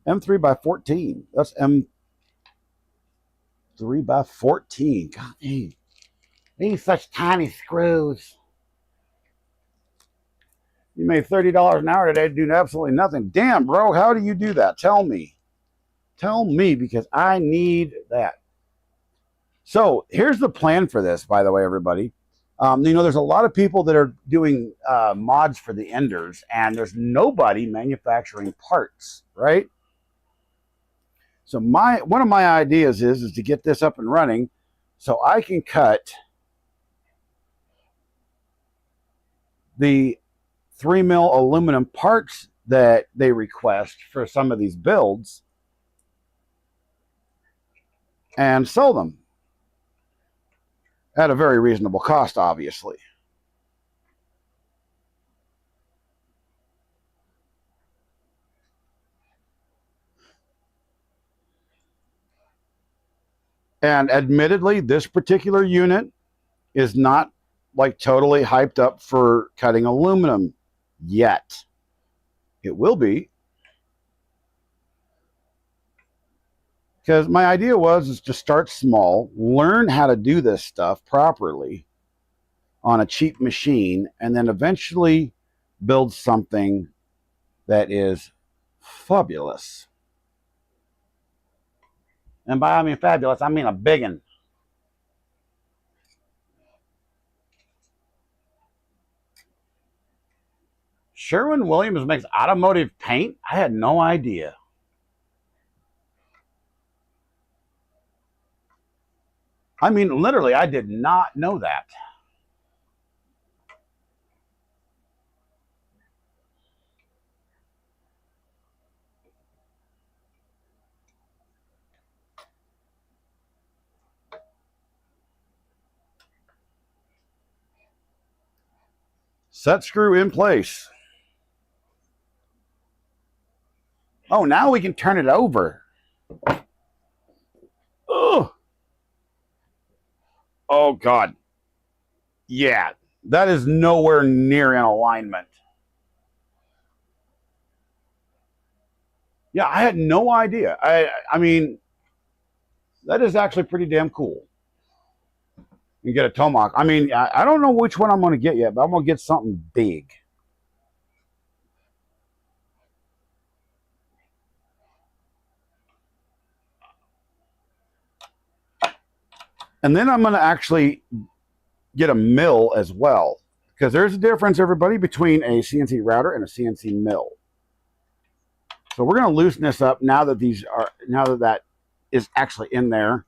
M3 by 14. That's M3 by 14. God dang. These such tiny screws. You made $30 an hour today doing absolutely nothing. Damn, bro, how do you do that? Tell me. Tell me, because I need that. So here's the plan for this, by the way, everybody. There's a lot of people that are doing mods for the Enders, and there's nobody manufacturing parts, right? So one of my ideas is to get this up and running so I can cut the 3mm aluminum parts that they request for some of these builds and sell them at a very reasonable cost, obviously. And admittedly, this particular unit is not like totally hyped up for cutting aluminum yet. It will be. Because my idea is to start small, learn how to do this stuff properly on a cheap machine, and then eventually build something that is fabulous. And by I mean fabulous, I mean a big one. Sherwin-Williams makes automotive paint? I had no idea. I mean, literally, I did not know that. Set screw in place. Oh, now we can turn it over. Oh, oh God. Yeah, that is nowhere near in alignment. Yeah, I had no idea. I mean, that is actually pretty damn cool. You get a tomahawk. I mean, I don't know which one I'm going to get yet, but I'm going to get something big. And then I'm going to actually get a mill as well, because there's a difference, everybody, between a CNC router and a CNC mill. So we're going to loosen this up now that that is actually in there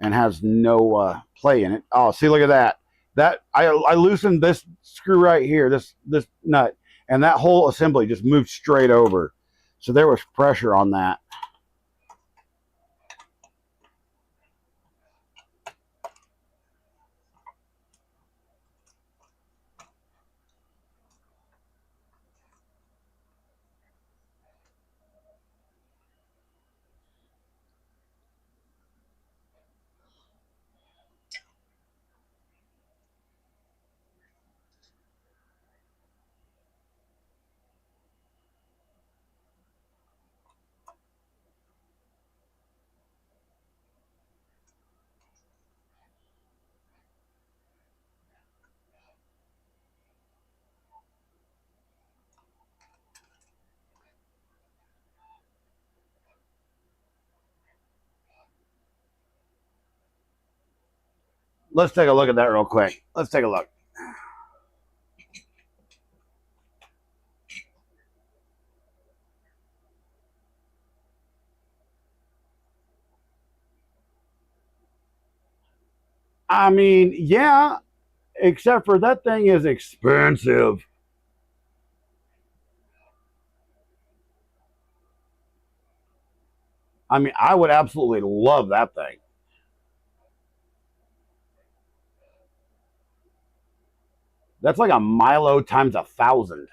and has no play in it. Oh, see, look at that. That I loosened this screw right here, this nut, and that whole assembly just moved straight over. So there was pressure on that. let's take a look at that real quick. Let's take a look. I mean, yeah, except for that thing is expensive. I mean, I would absolutely love that thing. That's like a Milo times 1,000.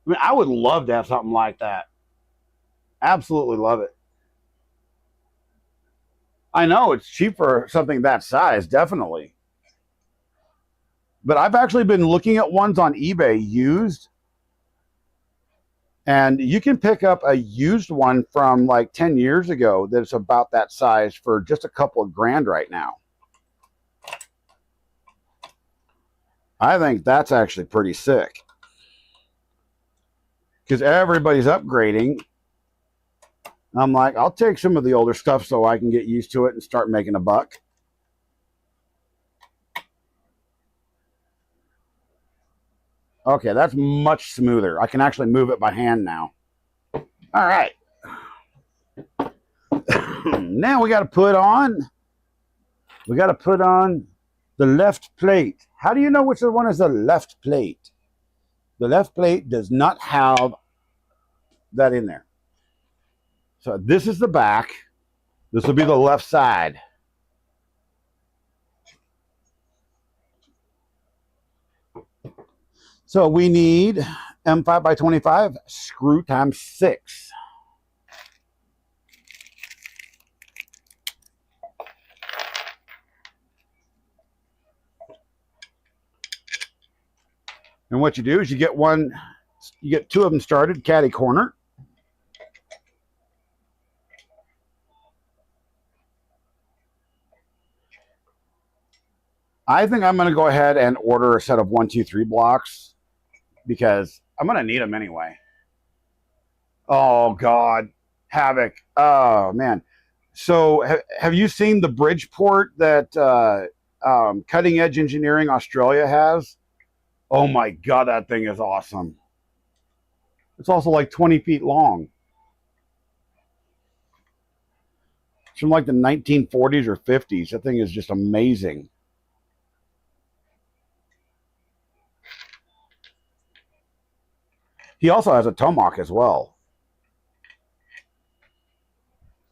I mean, I would love to have something like that. Absolutely love it. I know it's cheap for something that size, definitely. But I've actually been looking at ones on eBay used, and you can pick up a used one from like 10 years ago that's about that size for just a couple of grand right now. I think that's actually pretty sick because everybody's upgrading. I'm like, I'll take some of the older stuff so I can get used to it and start making a buck. Okay, that's much smoother. I can actually move it by hand now. All right. Now we got to put on the left plate. How do you know which one is the left plate? The left plate does not have that in there. So this is the back. This will be the left side. So we need M5 by 25 screw times 6. And what you do is you get two of them started, caddy corner. I think I'm going to go ahead and order a set of 1, 2, 3 blocks because I'm going to need them anyway. Oh, God. Havoc. Oh, man. So have you seen the Bridgeport that Cutting Edge Engineering Australia has? Oh, my God, that thing is awesome. It's also like 20 feet long. It's from like the 1940s or 50s. That thing is just amazing. He also has a Tomahawk as well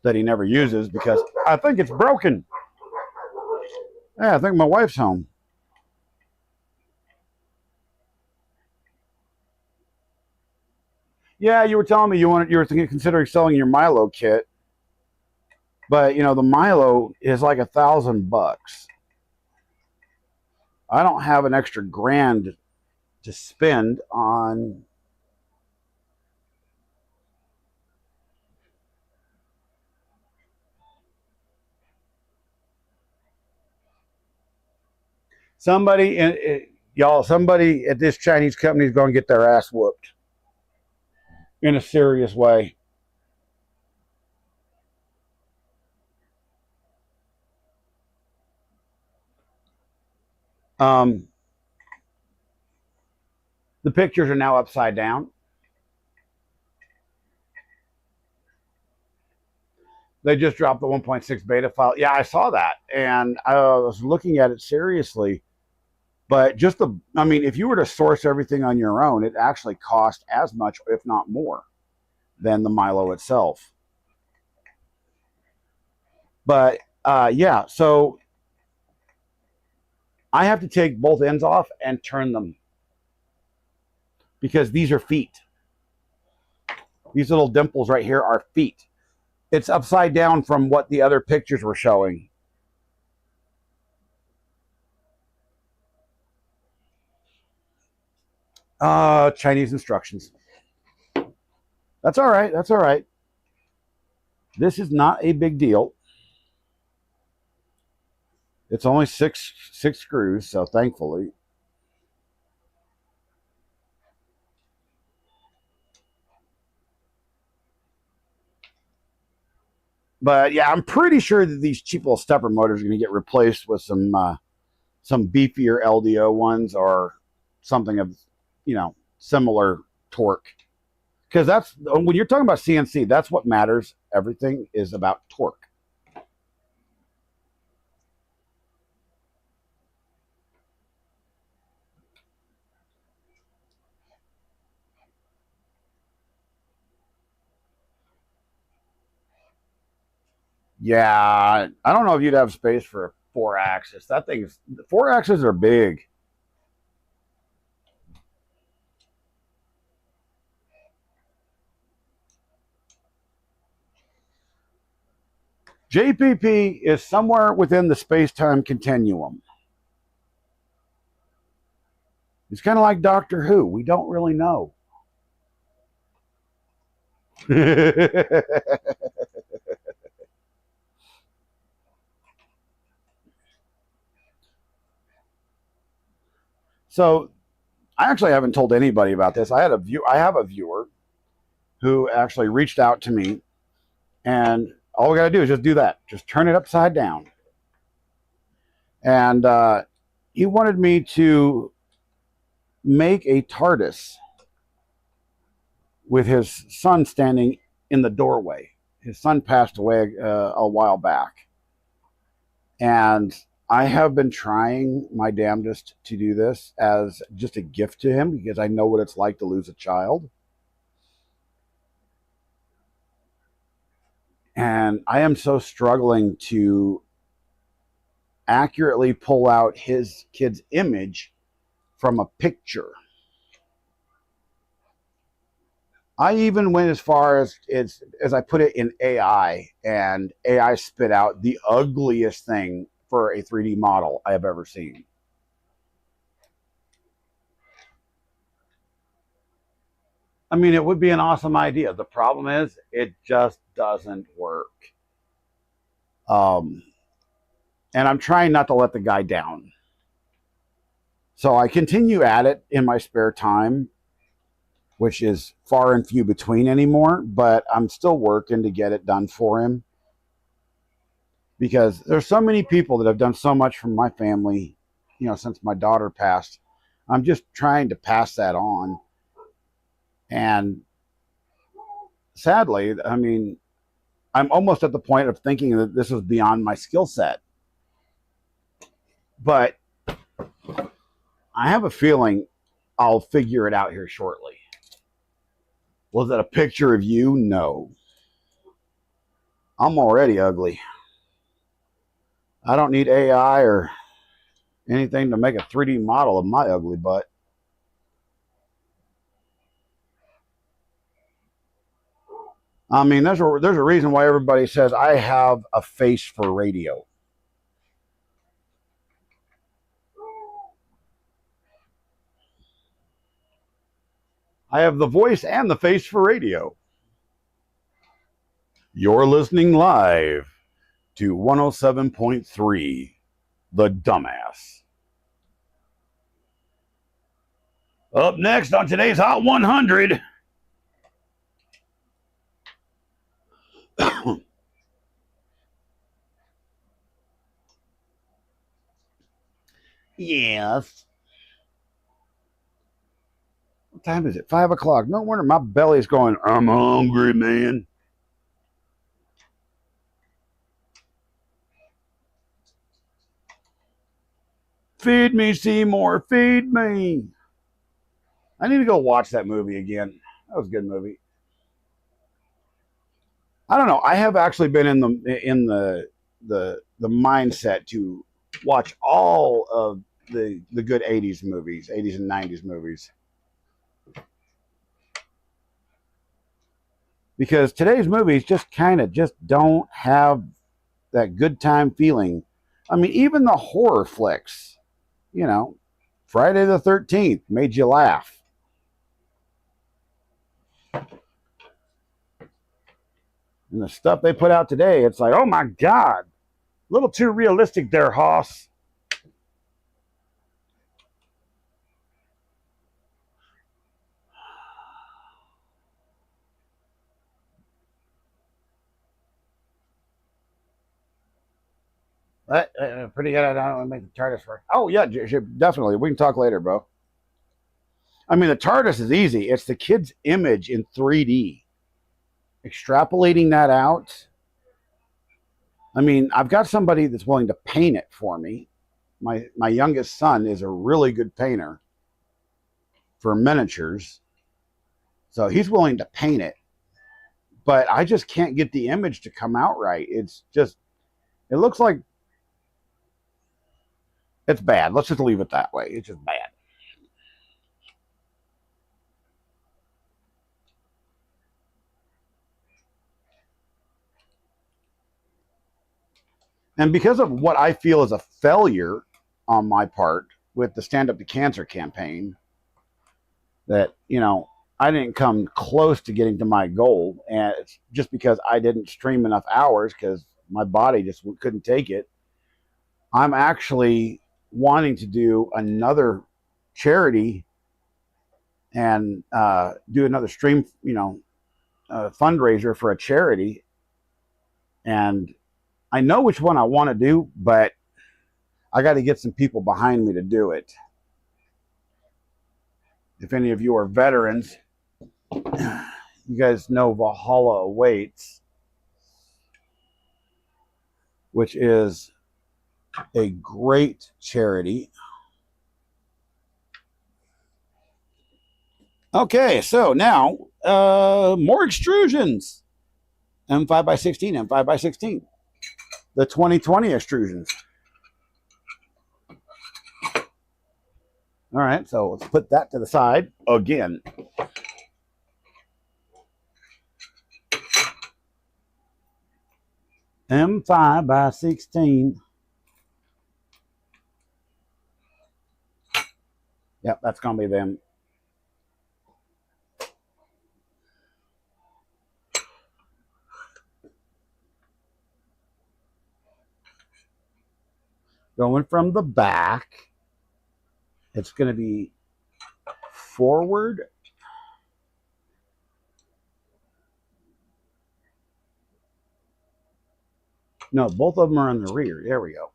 that he never uses because I think it's broken. Yeah, I think my wife's home. Yeah, you were telling me you were considering selling your Milo kit, but you know the Milo is like $1,000. I don't have an extra grand to spend on. Somebody at this Chinese company is going to get their ass whooped in a serious way. Um, the pictures are now upside down. They just dropped the 1.6 beta file. Yeah, I saw that, and I was looking at it seriously. But I mean, if you were to source everything on your own, it actually cost as much, if not more, than the Milo itself. But yeah, so I have to take both ends off and turn them because these are feet. These little dimples right here are feet. It's upside down from what the other pictures were showing. Chinese instructions. That's all right. That's all right. This is not a big deal. It's only six screws, so thankfully. But yeah, I'm pretty sure that these cheap little stepper motors are going to get replaced with some beefier LDO ones or something of, similar torque. Because that's when you're talking about CNC, that's what matters. Everything is about torque. Yeah, I don't know if you'd have space for a 4-axis. That thing's 4-axis are big. JPP is somewhere within the space-time continuum. It's kind of like Doctor Who. We don't really know. So I actually haven't told anybody about this. I have a viewer who actually reached out to me, and all we got to do is just do that. Just turn it upside down. And he wanted me to make a TARDIS with his son standing in the doorway. His son passed away a while back. And I have been trying my damnedest to do this as just a gift to him because I know what it's like to lose a child. And I am so struggling to accurately pull out his kid's image from a picture. I even went as far as I put it in AI, and AI spit out the ugliest thing for a 3D model I have ever seen. I mean, it would be an awesome idea. The problem is, it just doesn't work. And I'm trying not to let the guy down. So I continue at it in my spare time, which is far and few between anymore, but I'm still working to get it done for him. Because there's so many people that have done so much for my family, since my daughter passed. I'm just trying to pass that on. And sadly, I mean, I'm almost at the point of thinking that this is beyond my skill set. But I have a feeling I'll figure it out here shortly. Was that a picture of you? No. I'm already ugly. I don't need AI or anything to make a 3D model of my ugly butt. I mean, there's a reason why everybody says I have a face for radio. I have the voice and the face for radio. You're listening live to 107.3, The Dumbass. Up next on today's Hot 100. Yes. What time is it? 5 o'clock. No wonder my belly's going, I'm hungry, man. Feed me, Seymour. Feed me. I need to go watch that movie again. That was a good movie. I don't know. I have actually been in the mindset to watch all of the good 80s movies, 80s and 90s movies. Because today's movies just kind of just don't have that good time feeling. I mean, even the horror flicks, Friday the 13th made you laugh. And the stuff they put out today, it's like, oh my God, a little too realistic there, Hoss. Pretty good. I don't want to make the TARDIS work. Oh, yeah, definitely. We can talk later, bro. I mean, the TARDIS is easy. It's the kid's image in 3D. Extrapolating that out. I mean, I've got somebody that's willing to paint it for me. My youngest son is a really good painter for miniatures. So he's willing to paint it. But I just can't get the image to come out right. It's just, it looks like it's bad. Let's just leave it that way. It's just bad. And because of what I feel is a failure on my part with the Stand Up to Cancer campaign, that, you know, I didn't come close to getting to my goal. And it's just because I didn't stream enough hours because my body just couldn't take it. I'm actually wanting to do another charity and do another stream, you know, fundraiser for a charity. And I know which one I want to do, but I got to get some people behind me to do it. If any of you are veterans, you guys know Valhalla Awaits, which is a great charity. Okay, so now more extrusions. M5x16, M5x16. The 2020 extrusions. All right, so let's put that to the side again. M5x16. Yep, that's going to be them. Going from the back, it's going to be forward. No, both of them are in the rear. There we go.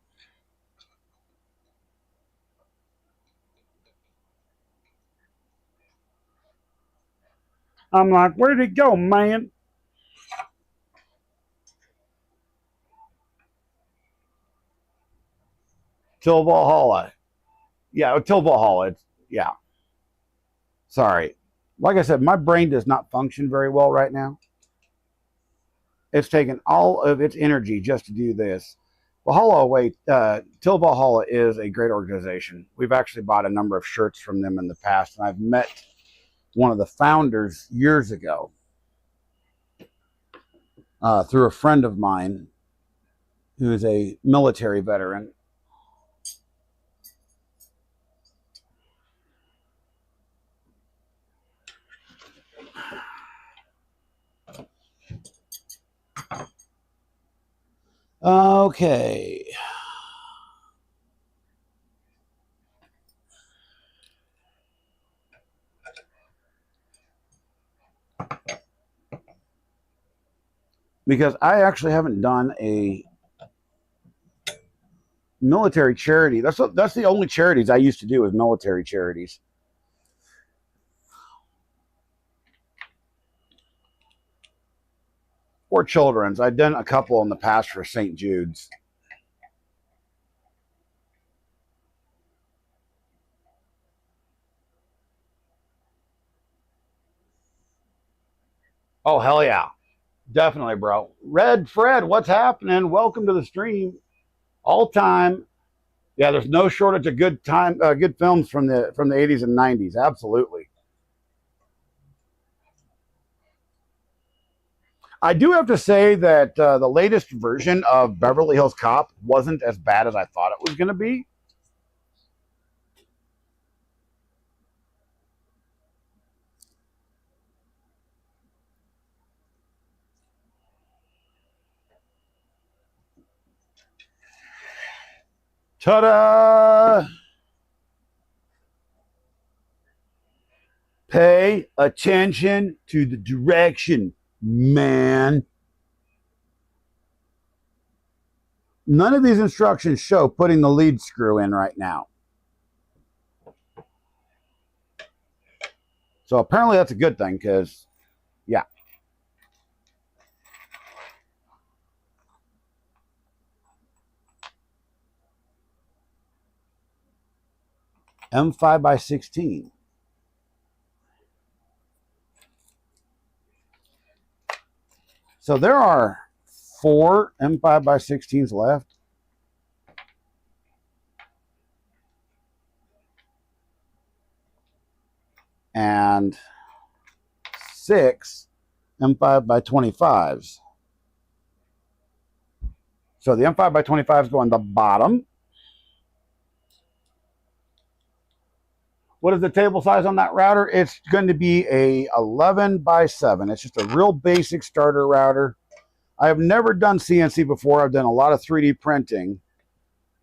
I'm like, where'd it go, man? Till Valhalla. Yeah, till Valhalla. Yeah. Sorry. Like I said, my brain does not function very well right now. It's taken all of its energy just to do this. Valhalla Await, Till Valhalla is a great organization. We've actually bought a number of shirts from them in the past, and I've met one of the founders years ago through a friend of mine who is a military veteran. Okay. Because I actually haven't done a military charity. That's the only charities I used to do is military charities. Or children's. I've done a couple in the past for St. Jude's. Oh, hell yeah. Definitely, bro. Red Fred, what's happening? Welcome to the stream. All time. Yeah, there's no shortage of good films from the 80s and 90s. Absolutely. I do have to say that the latest version of Beverly Hills Cop wasn't as bad as I thought it was going to be. Ta-da! Pay attention to the direction, man. None of these instructions show putting the lead screw in right now. So apparently that's a good thing because, yeah. M5 by 16. So there are 4 M5 by 16s left. And 6 M5 by 25s. So the M5 by 25s go on the bottom. What is the table size on that router? It's going to be a 11 by 7. It's just a real basic starter router. I have never done CNC before. I've done a lot of 3D printing,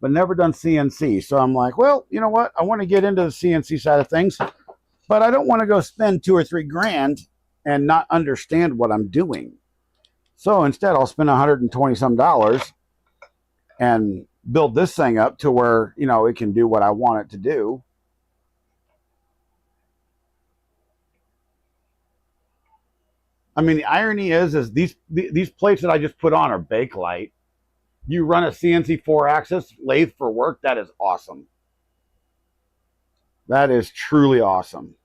but never done CNC. So I'm like, well, you know what? I want to get into the CNC side of things, but I don't want to go spend $2 or $3 grand and not understand what I'm doing. So instead, I'll spend $120 some and build this thing up to where, you know, it can do what I want it to do. I mean, the irony is these plates that I just put on are Bakelite. You run a CNC 4-axis lathe for work, that is awesome. That is truly awesome.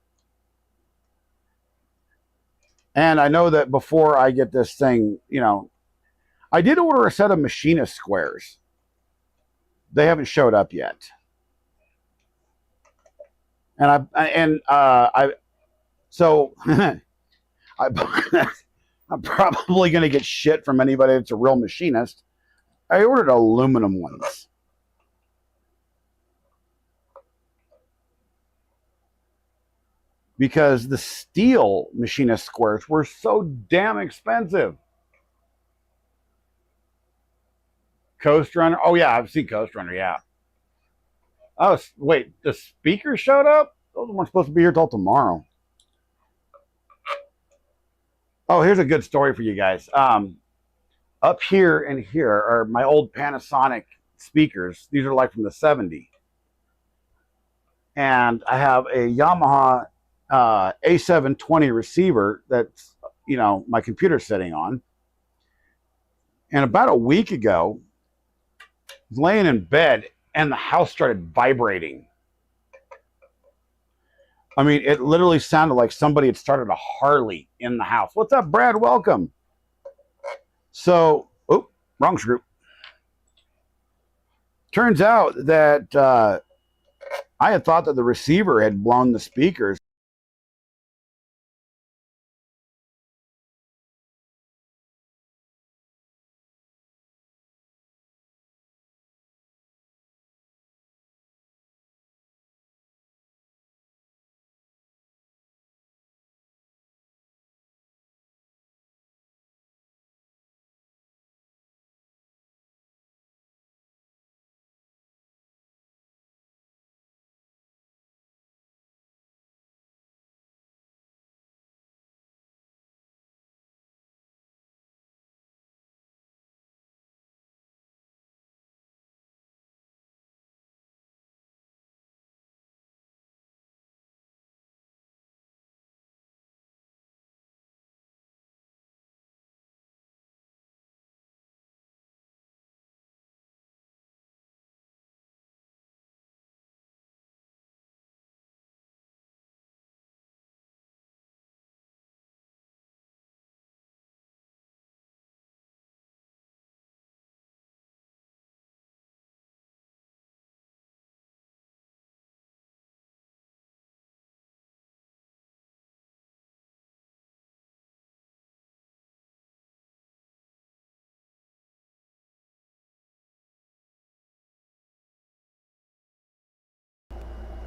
And I know that before I get this thing, you know, I did order a set of machinist squares. They haven't showed up yet. And so I'm probably going to get shit from anybody that's a real machinist. I ordered aluminum ones. Because the steel machinist squares were so damn expensive. Coast Runner. Oh, yeah, I've seen Coast Runner, yeah. Oh, wait, the speakers showed up? Those weren't supposed to be here till tomorrow. Oh, here's a good story for you guys. Up here and here are my old Panasonic speakers. These are like from the 70s. And I have a Yamaha A720 receiver that's, you know, my computer's sitting on. And about a week ago, I was laying in bed and the house started vibrating. I mean, it literally sounded like somebody had started a Harley in the house. What's up, Brad? Welcome. So, oh, wrong screw. Turns out that I had thought that the receiver had blown the speakers.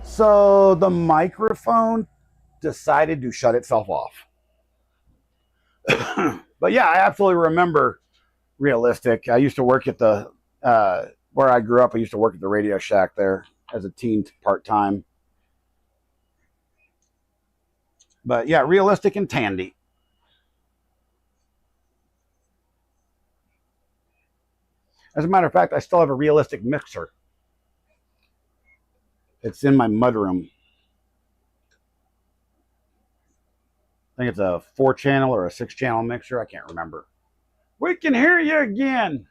So the microphone decided to shut itself off. But yeah, I absolutely remember Realistic. I used to work at the, where I grew up, I used to work at the Radio Shack there as a teen part-time. But yeah, Realistic and Tandy. As a matter of fact, I still have a realistic mixer. It's in my mudroom. I think it's a 4-channel or a 6-channel mixer. I can't remember. We can hear you again.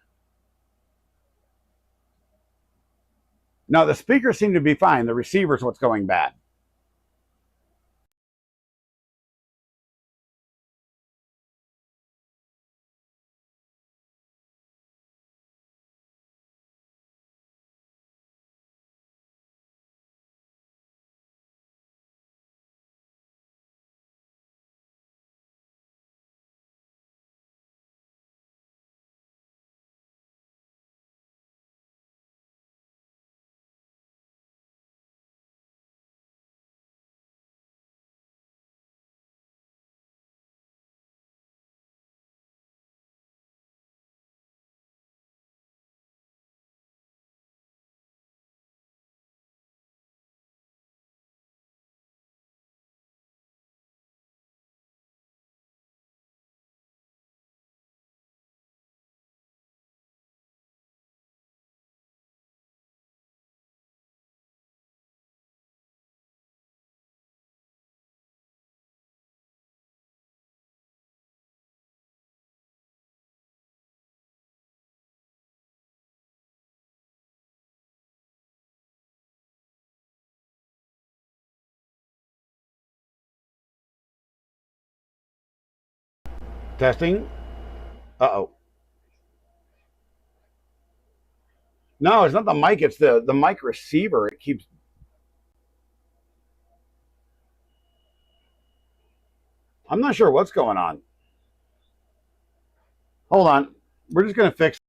No, the speakers seem to be fine. The receiver's what's going bad. Testing. Uh-oh. No, it's not the mic. It's the mic receiver. It keeps... I'm not sure what's going on. Hold on. We're just going to fix...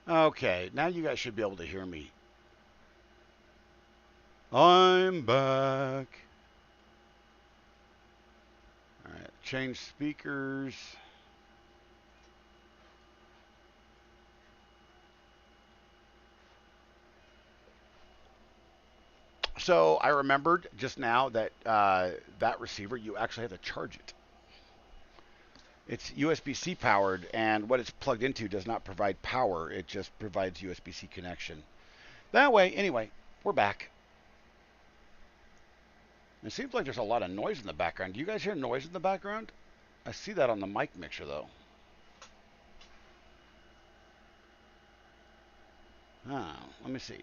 Okay, now you guys should be able to hear me. I'm back. All right, change speakers. So I remembered just now that that receiver, you actually have to charge it. It's USB-C powered, and what it's plugged into does not provide power. It just provides USB-C connection. That way, anyway, we're back. It seems like there's a lot of noise in the background. Do you guys hear noise in the background? I see that on the mic mixer, though. Oh, let me see.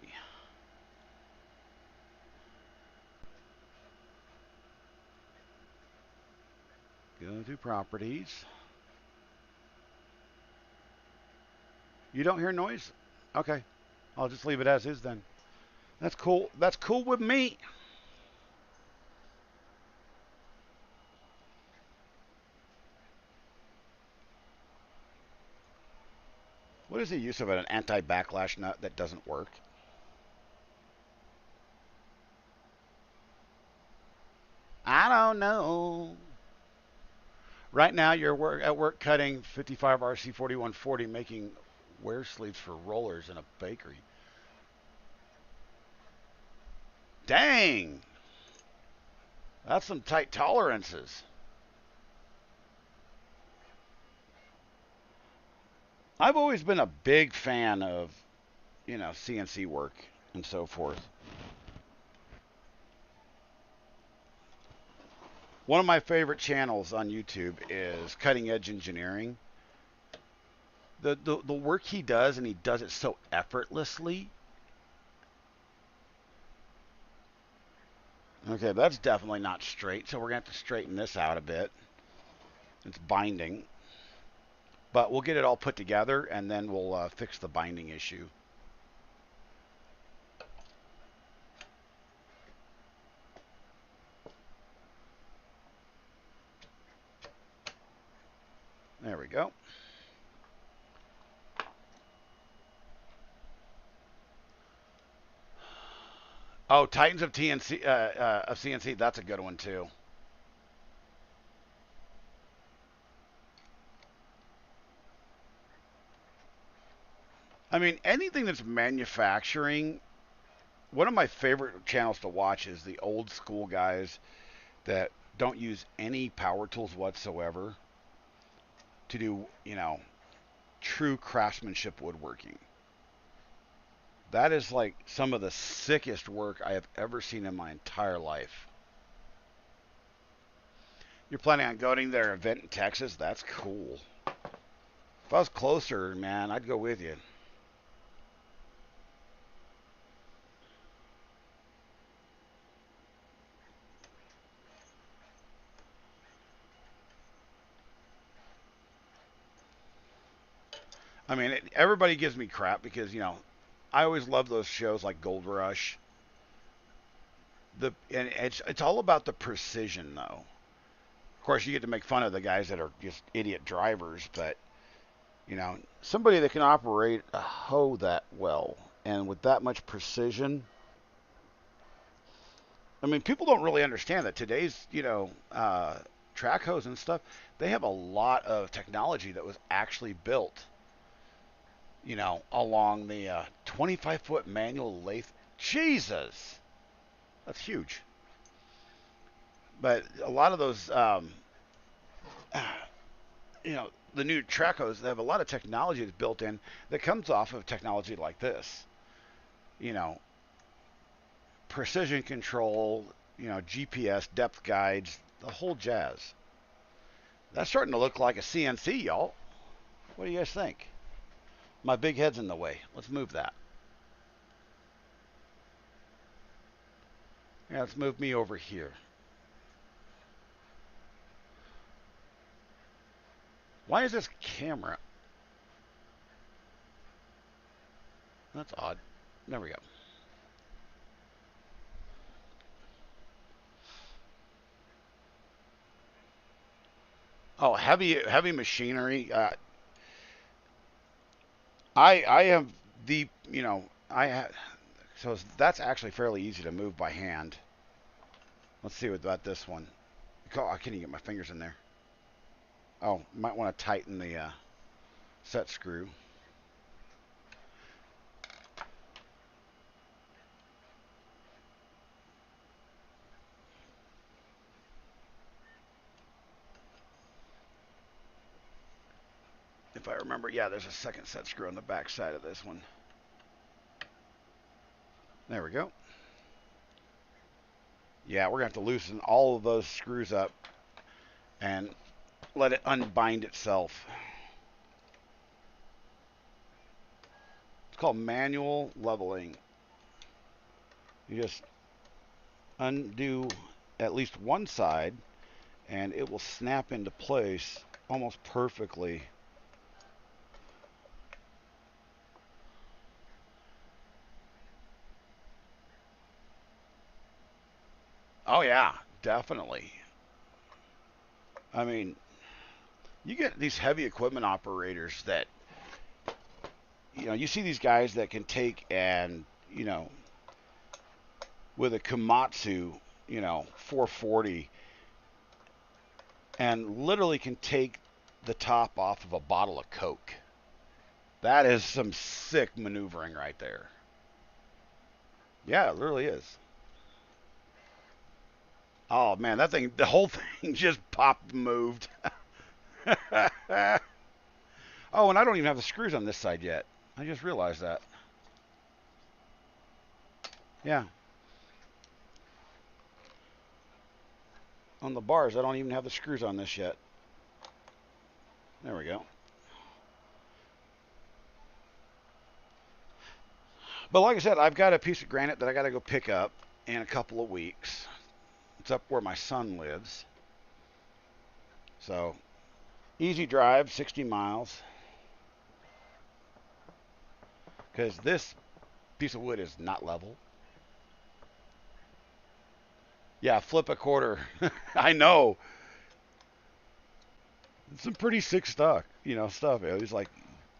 Go to properties. You don't hear noise? Okay. I'll just leave it as is then. That's cool. That's cool with me. What is the use of an anti-backlash nut that doesn't work? I don't know. Right now, you're at work cutting 55 RC 4140, making wear sleeves for rollers in a bakery. Dang! That's some tight tolerances. I've always been a big fan of, CNC work and so forth. One of my favorite channels on YouTube is Cutting Edge Engineering. The work he does, and he does it so effortlessly. Okay, that's definitely not straight, so we're going to have to straighten this out a bit. It's binding. But we'll get it all put together, and then we'll fix the binding issue. There we go. Oh, Titans of TNC of CNC. That's a good one too. I mean, anything that's manufacturing. One of my favorite channels to watch is the old school guys that don't use any power tools whatsoever to do, true craftsmanship woodworking. That is like some of the sickest work I have ever seen in my entire life. You're planning on going to their event in Texas? That's cool. If I was closer, man, I'd go with you. I mean, everybody gives me crap because, I always love those shows like Gold Rush. And it's all about the precision, though. Of course, you get to make fun of the guys that are just idiot drivers, but somebody that can operate a hoe that well and with that much precision. I mean, people don't really understand that today's, track hoes and stuff, they have a lot of technology that was actually built, along the 25-foot manual lathe. Jesus, that's huge. But a lot of those, the new track hoes, they have a lot of technology that's built in that comes off of technology like this. You know, precision control, GPS, depth guides, the whole jazz. That's starting to look like a CNC, y'all. What do you guys think? My big head's in the way. Let's move that. Yeah, let's move me over here. Why is this camera? That's odd. There we go. Oh, heavy machinery. I have the I have so that's actually fairly easy to move by hand. Let's see about this one. Oh, I can't even get my fingers in there. Oh, might want to tighten the set screw. If I remember, yeah, there's a second set screw on the back side of this one. There we go. Yeah, we're going to have to loosen all of those screws up and let it unbind itself. It's called manual leveling. You just undo at least one side and it will snap into place almost perfectly. Oh yeah, definitely. I mean, you get these heavy equipment operators that you see these guys that can take and with a Komatsu 440 and literally can take the top off of a bottle of Coke. That is some sick maneuvering right there. Yeah, it literally is. Oh man, the whole thing just popped, moved. Oh, and I don't even have the screws on this side yet. I just realized that. Yeah. On the bars, I don't even have the screws on this yet. There we go. But like I said, I've got a piece of granite that I got to go pick up in a couple of weeks. It's up where my son lives. So, Easy drive, 60 miles. Because this piece of wood is not level. Yeah, flip a quarter. I know. Some pretty sick stuff, stuff. It was like,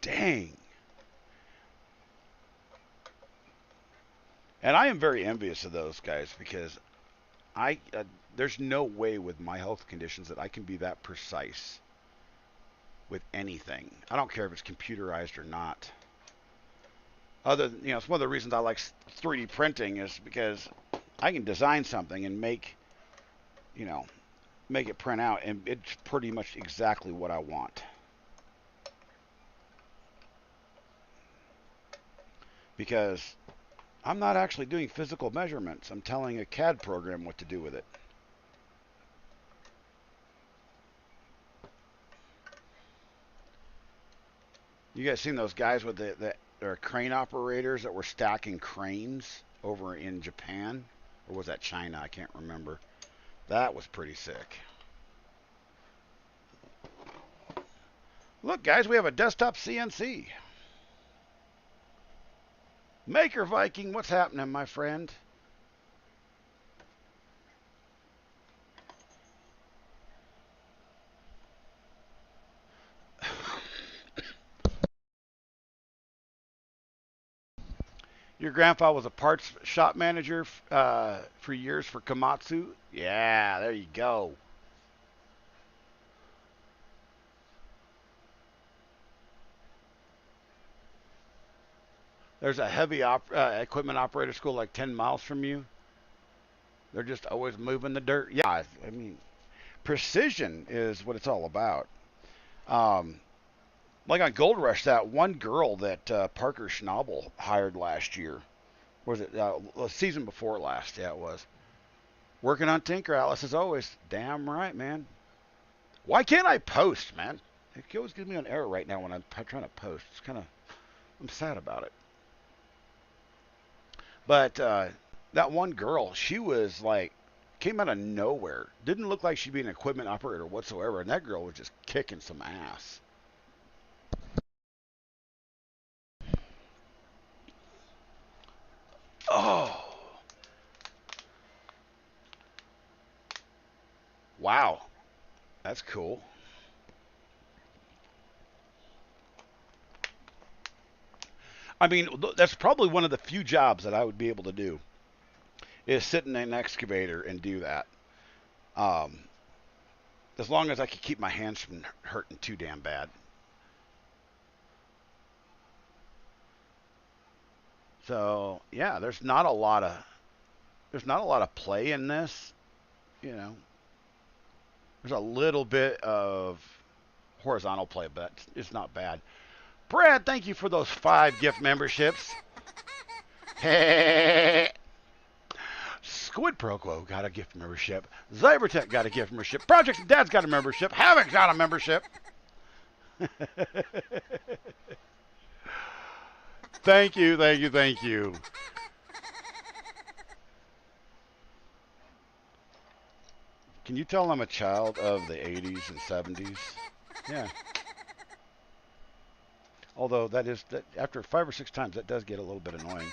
dang. And I am very envious of those guys because there's no way with my health conditions that I can be that precise with anything. I don't care if it's computerized or not. It's one of the reasons I like 3D printing is because I can design something and make it print out, and it's pretty much exactly what I want. Because I'm not actually doing physical measurements. I'm telling a CAD program what to do with it. You guys seen those guys with they're crane operators that were stacking cranes over in Japan? Or was that China? I can't remember. That was pretty sick. Look, guys, we have a desktop CNC. Maker Viking, what's happening, my friend? Your grandpa was a parts shop manager for years for Komatsu? Yeah, there you go. There's a heavy equipment operator school like 10 miles from you. They're just always moving the dirt. Yeah, I mean, precision is what it's all about. Like on Gold Rush, that one girl that Parker Schnabel hired last year, was it the season before last? Yeah, it was. Working on Tinker Atlas as always. Damn right, man. Why can't I post, man? It always gives me an error right now when I'm trying to post. I'm sad about it. But that one girl, she was like, came out of nowhere. Didn't look like she'd be an equipment operator whatsoever. And that girl was just kicking some ass. Oh. Wow. That's cool. I mean, that's probably one of the few jobs that I would be able to do is sit in an excavator and do that. Um, as long as I could keep my hands from hurting too damn bad. So yeah, there's not a lot of play in this. You know, there's a little bit of horizontal play, but it's not bad. Brad, thank you for those 5 gift memberships. Squid Proquo got a gift membership. Zybertech got a gift membership. Projects and Dad's got a membership. Havoc's got a membership. Thank you, thank you, thank you. Can you tell I'm a child of the 80s and 70s? Yeah. Although that after 5 or 6 times that does get a little bit annoying.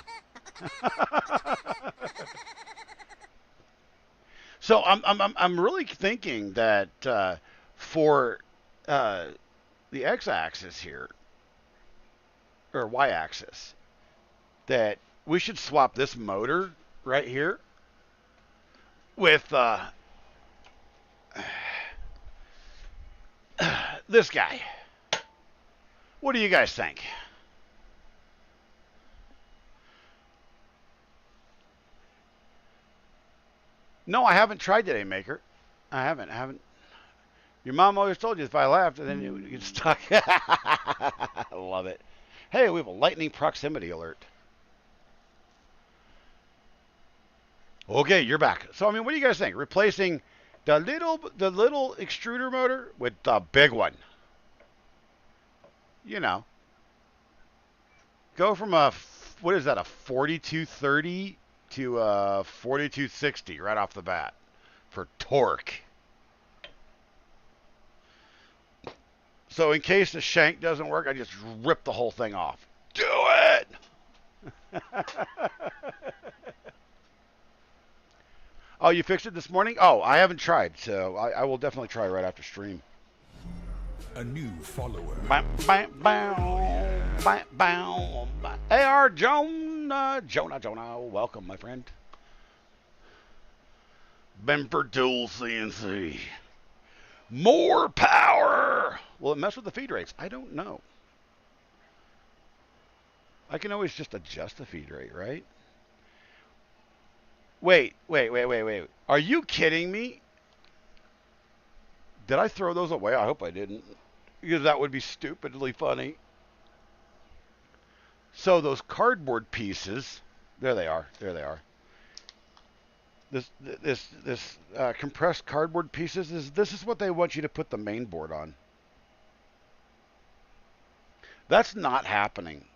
So I'm really thinking that for the x-axis here or y-axis that we should swap this motor right here with this guy. What do you guys think? No, I haven't tried today, Maker. I haven't. Your mom always told you if I laughed, then you would get stuck. I love it. Hey, we have a lightning proximity alert. Okay, you're back. So, I mean, what do you guys think? Replacing the little extruder motor with the big one. You know, go from what is that, a 4230 to a 4260 right off the bat for torque. So in case the shank doesn't work, I just rip the whole thing off. Do it! Oh, you fixed it this morning? Oh, I haven't tried, so I will definitely try right after stream. A new follower. Bam, bam, bam, bam, bam, bam. AR Jonah, welcome, my friend. Bemper Dual CNC. More power! Will it mess with the feed rates? I don't know. I can always just adjust the feed rate, right? Wait. Are you kidding me? Did I throw those away? I hope I didn't. Because that would be stupidly funny. So those cardboard pieces, there they are. This compressed cardboard pieces, this is what they want you to put the main board on. That's not happening.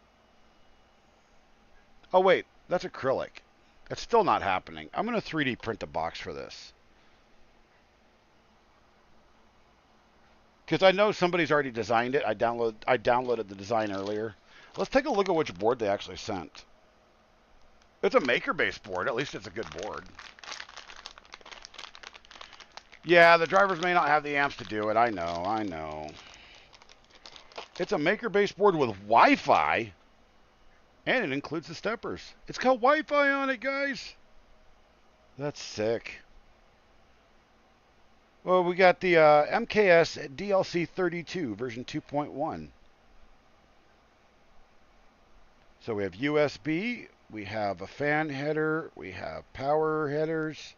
Oh wait, that's acrylic. That's still not happening. I'm going to 3D print a box for this. Because I know somebody's already designed it. I downloaded the design earlier. Let's take a look at which board they actually sent. It's a maker-based board. At least it's a good board. Yeah, the drivers may not have the amps to do it. I know. It's a maker-based board with Wi-Fi. And it includes the steppers. It's got Wi-Fi on it, guys. That's sick. Well, we got the MKS DLC 32 version 2.1. So we have USB, we have a fan header, we have power headers.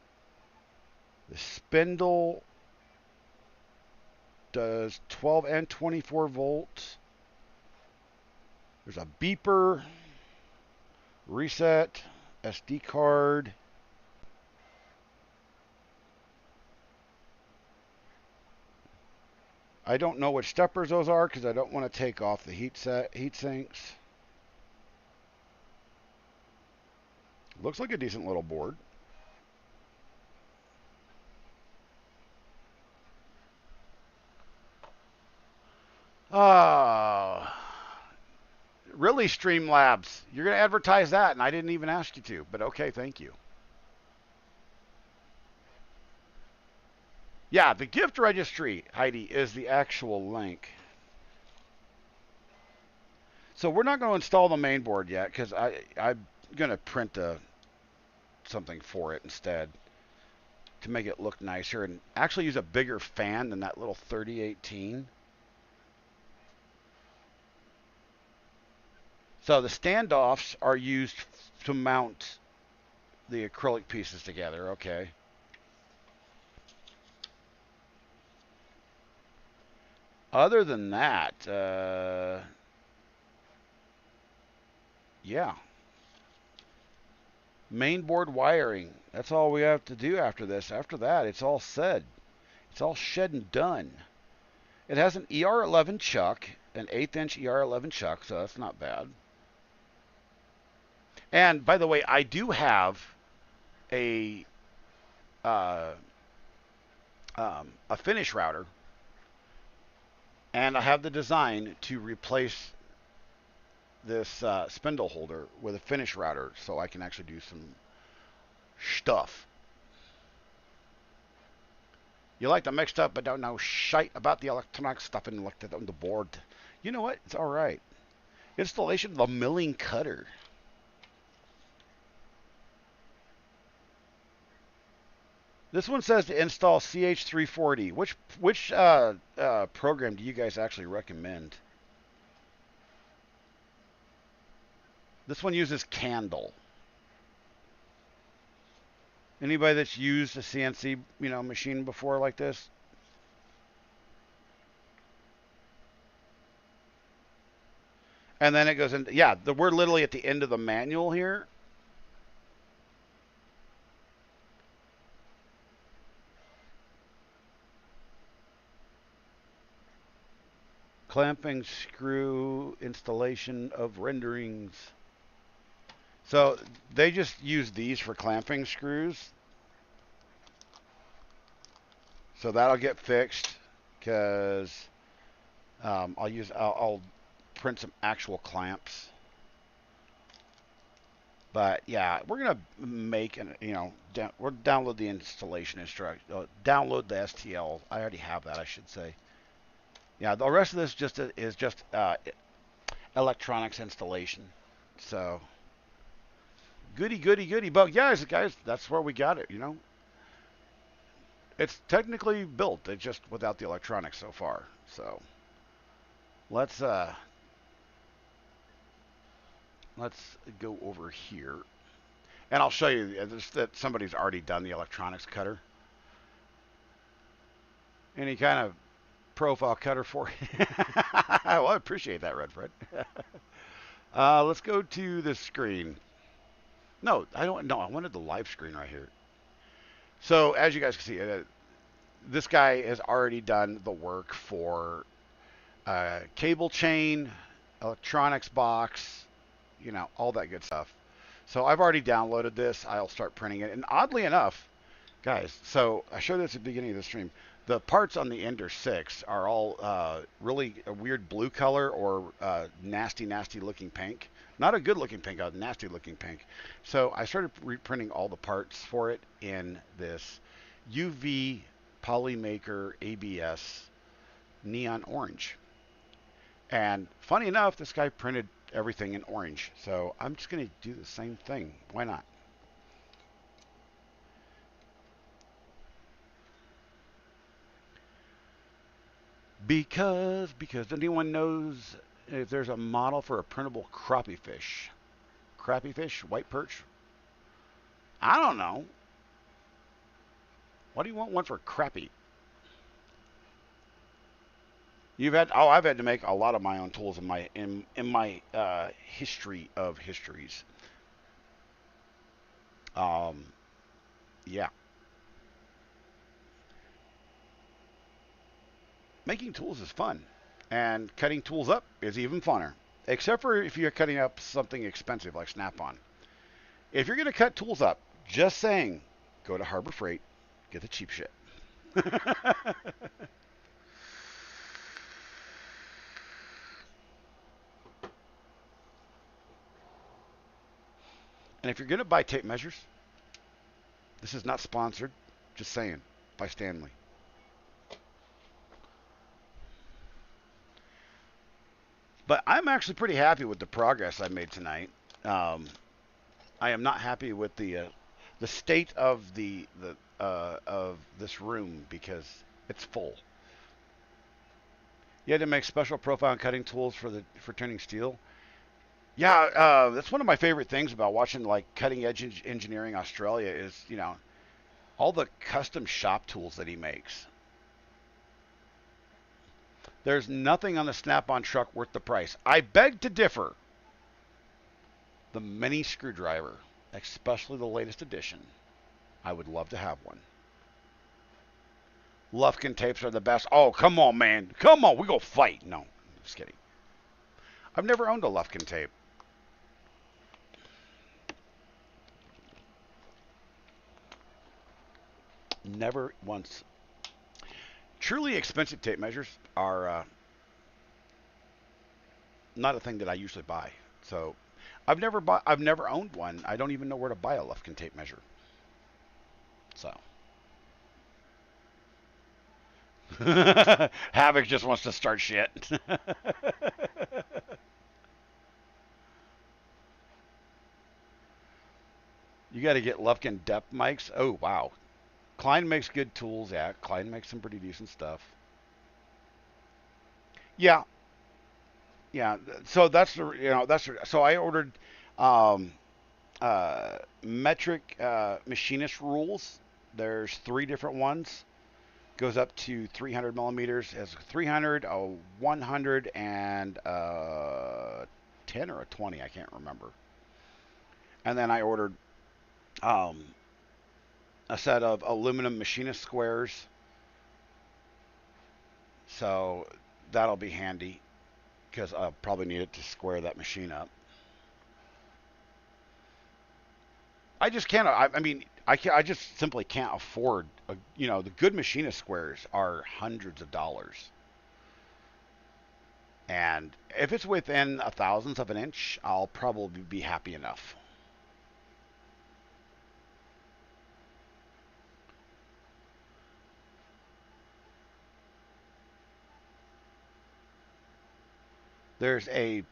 The spindle does 12 and 24 volts. There's a beeper, reset, SD card. I don't know which steppers those are because I don't want to take off the heat sinks. Looks like a decent little board. Really, StreamLabs? You're going to advertise that, and I didn't even ask you to, but okay, thank you. Yeah, the gift registry, Heidi, is the actual link. So we're not going to install the main board yet because I'm going to print something for it instead to make it look nicer and actually use a bigger fan than that little 3018. So the standoffs are used to mount the acrylic pieces together, okay. Other than that, yeah. Mainboard wiring. That's all we have to do after this. After that, it's all said. It's all shed and done. It has an ER11 chuck, an 1/8 inch ER11 chuck, so that's not bad. And by the way, I do have a finish router, and I have the design to replace this spindle holder with a finish router so I can actually do some stuff. You like to mix up but don't know shite about the electronic stuff and looked at on the board. You know what? It's alright. Installation of the milling cutter. This one says to install CH340. Which program do you guys actually recommend? This one uses Candle. Anybody that's used a CNC, machine before like this? And then it goes into, yeah, we're literally at the end of the manual here. Clamping screw installation of renderings. So they just use these for clamping screws. So that'll get fixed because I'll print some actual clamps. But yeah, we're gonna make an we'll download the installation instruction. Download the STL. I already have that, I should say. Yeah, the rest of this is just electronics installation. So goody, goody, goody. But yeah, guys, that's where we got it. It's technically built. It's just without the electronics so far. So let's go over here, and I'll show you that somebody's already done the electronics cutter. Any kind of profile cutter for you? Well, I appreciate that, Red Fred. Let's go to the screen. No, I don't. No, I wanted the live screen right here. So as you guys can see, this guy has already done the work for cable chain, electronics box, all that good stuff. So I've already downloaded this. I'll start printing it. And oddly enough, guys, so I showed this at the beginning of the stream. The parts on the Ender 6 are all really a weird blue color or nasty, nasty looking pink. Not a good looking pink, a nasty looking pink. So I started reprinting all the parts for it in this UV Polymaker ABS neon orange. And funny enough, this guy printed everything in orange. So I'm just going to do the same thing. Why not? Because anyone knows if there's a model for a printable crappie fish? Crappie fish? White perch? I don't know. Why do you want one for crappie? I've had to make a lot of my own tools in my history of histories. Yeah. Making tools is fun, and cutting tools up is even funner. Except for if you're cutting up something expensive like Snap-on. If you're going to cut tools up, just saying, go to Harbor Freight, get the cheap shit. And if you're going to buy tape measures, this is not sponsored, just saying, by Stanley. But I'm actually pretty happy with the progress I made tonight. I am not happy with the state of of this room because it's full. You had to make special profile and cutting tools for turning steel. Yeah, that's one of my favorite things about watching like Cutting Edge Engineering Australia is all the custom shop tools that he makes. There's nothing on the Snap-on truck worth the price. I beg to differ. The mini screwdriver, especially the latest edition, I would love to have one. Lufkin tapes are the best. Oh, come on, man. Come on, we go fight. No, just kidding. I've never owned a Lufkin tape. Never once. Truly expensive tape measures are not a thing that I usually buy. So I've never owned one. I don't even know where to buy a Lufkin tape measure. So Havoc just wants to start shit. You got to get Lufkin depth mics. Oh wow, Klein makes good tools. Yeah, Klein makes some pretty decent stuff. Yeah, yeah. So so I ordered um, metric machinist rules. There's 3 different ones. Goes up to 300 millimeters. Has 300, a 100, and a 10 or a 20. I can't remember. And then I ordered um, a set of aluminum machinist squares. So that'll be handy because I'll probably need it to square that machine up. I just can't. I mean, I just simply can't afford. The good machinist squares are hundreds of dollars. And if it's within a thousandth of an inch, I'll probably be happy enough. There's a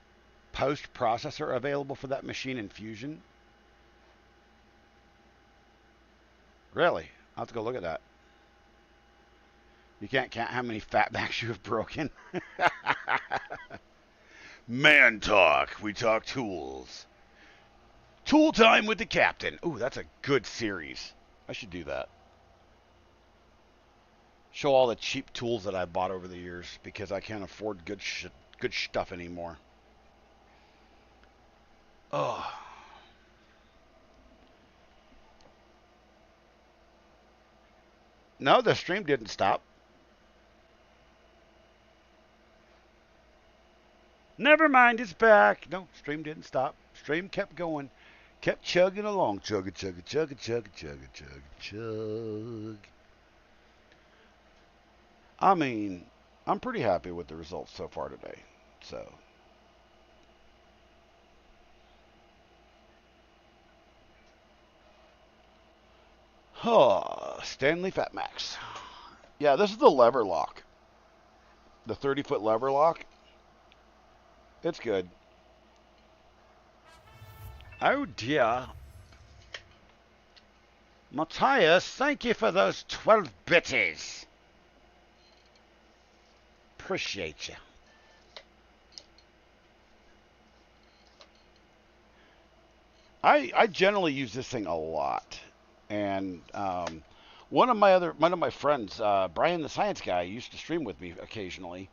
post processor available for that machine in Fusion. Really? I'll have to go look at that. You can't count how many fatbacks you have broken. Man talk. We talk tools. Tool time with the captain. Ooh, that's a good series. I should do that. Show all the cheap tools that I bought over the years because I can't afford good stuff anymore. Oh. No, the stream didn't stop. Never mind, it's back. No, stream didn't stop. Stream kept going. Kept chugging along. Chugga, chugga, chugga, chugga, chugga, chugga, chug. I mean, I'm pretty happy with the results so far today. So, Stanley Fatmax. Yeah, this is the lever lock. The 30-foot lever lock. It's good. Oh dear. Matthias, thank you for those 12 bitties. Appreciate you. I generally use this thing a lot, and one of my friends, Brian the Science Guy, used to stream with me occasionally.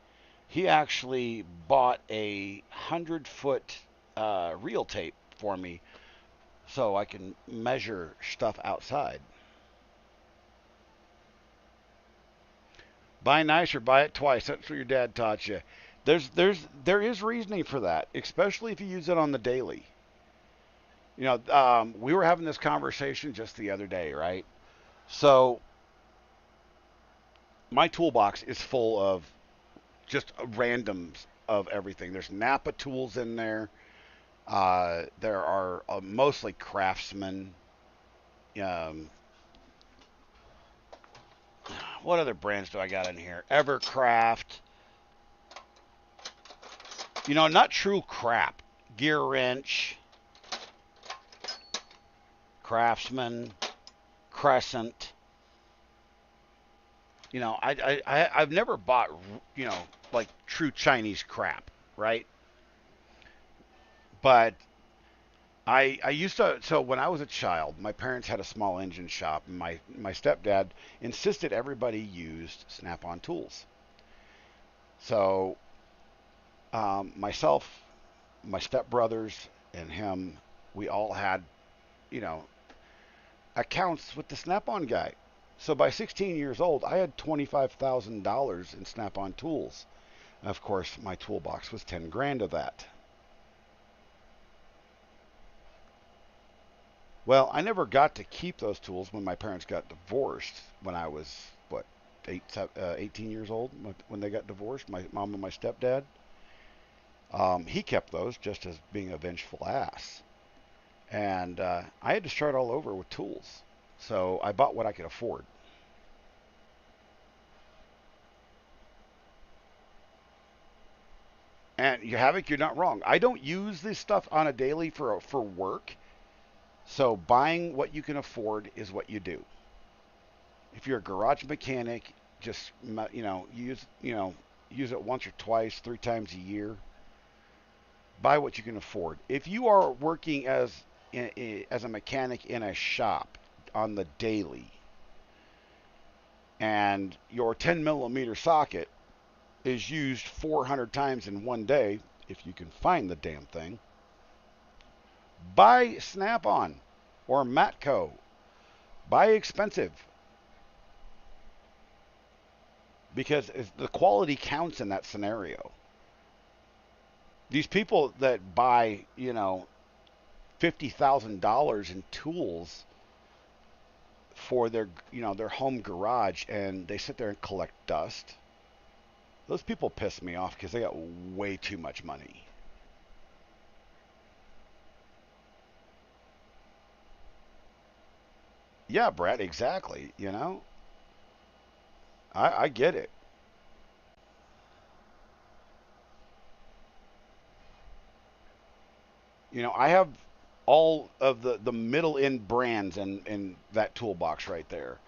He actually bought a 100-foot reel tape for me so I can measure stuff outside. Buy nice or buy it twice. That's what your dad taught you. There is reasoning for that, especially if you use it on the daily. You know, we were having this conversation just the other day, right? So my toolbox is full of just randoms of everything. There's Napa tools in there. There are mostly Craftsman. Um, what other brands do I got in here? Evercraft. You know, not true crap. Gear Wrench, Craftsman, Crescent. You know, I've never bought, you know, like true Chinese crap, right? But I used to, so when I was a child, my parents had a small engine shop, and my stepdad insisted everybody used Snap-on tools. So myself, my stepbrothers, and him, we all had, you know, accounts with the Snap-on guy. So by 16 years old, I had $25,000 in Snap-on tools. Of course, my toolbox was 10 grand of that. Well, I never got to keep those tools when my parents got divorced when I was, what, 18 years old when they got divorced, my mom and my stepdad. He kept those just as being a vengeful ass. And I had to start all over with tools. So I bought what I could afford. And you have it, you're not wrong. I don't use this stuff on a daily for work. So buying what you can afford is what you do. If you're a garage mechanic, just use it once or twice, 3 times a year. Buy what you can afford. If you are working as a mechanic in a shop on the daily, and your 10 millimeter socket is used 400 times in one day, if you can find the damn thing, buy Snap-on or Matco. Buy expensive, because the quality counts in that scenario. These people that buy, you know, $50,000 in tools for their home garage, and they sit there and collect dust, Those people piss me off because they got way too much money. Yeah, Brett, exactly. You know, I get it. You know, I have all of the middle end brands in that toolbox right there.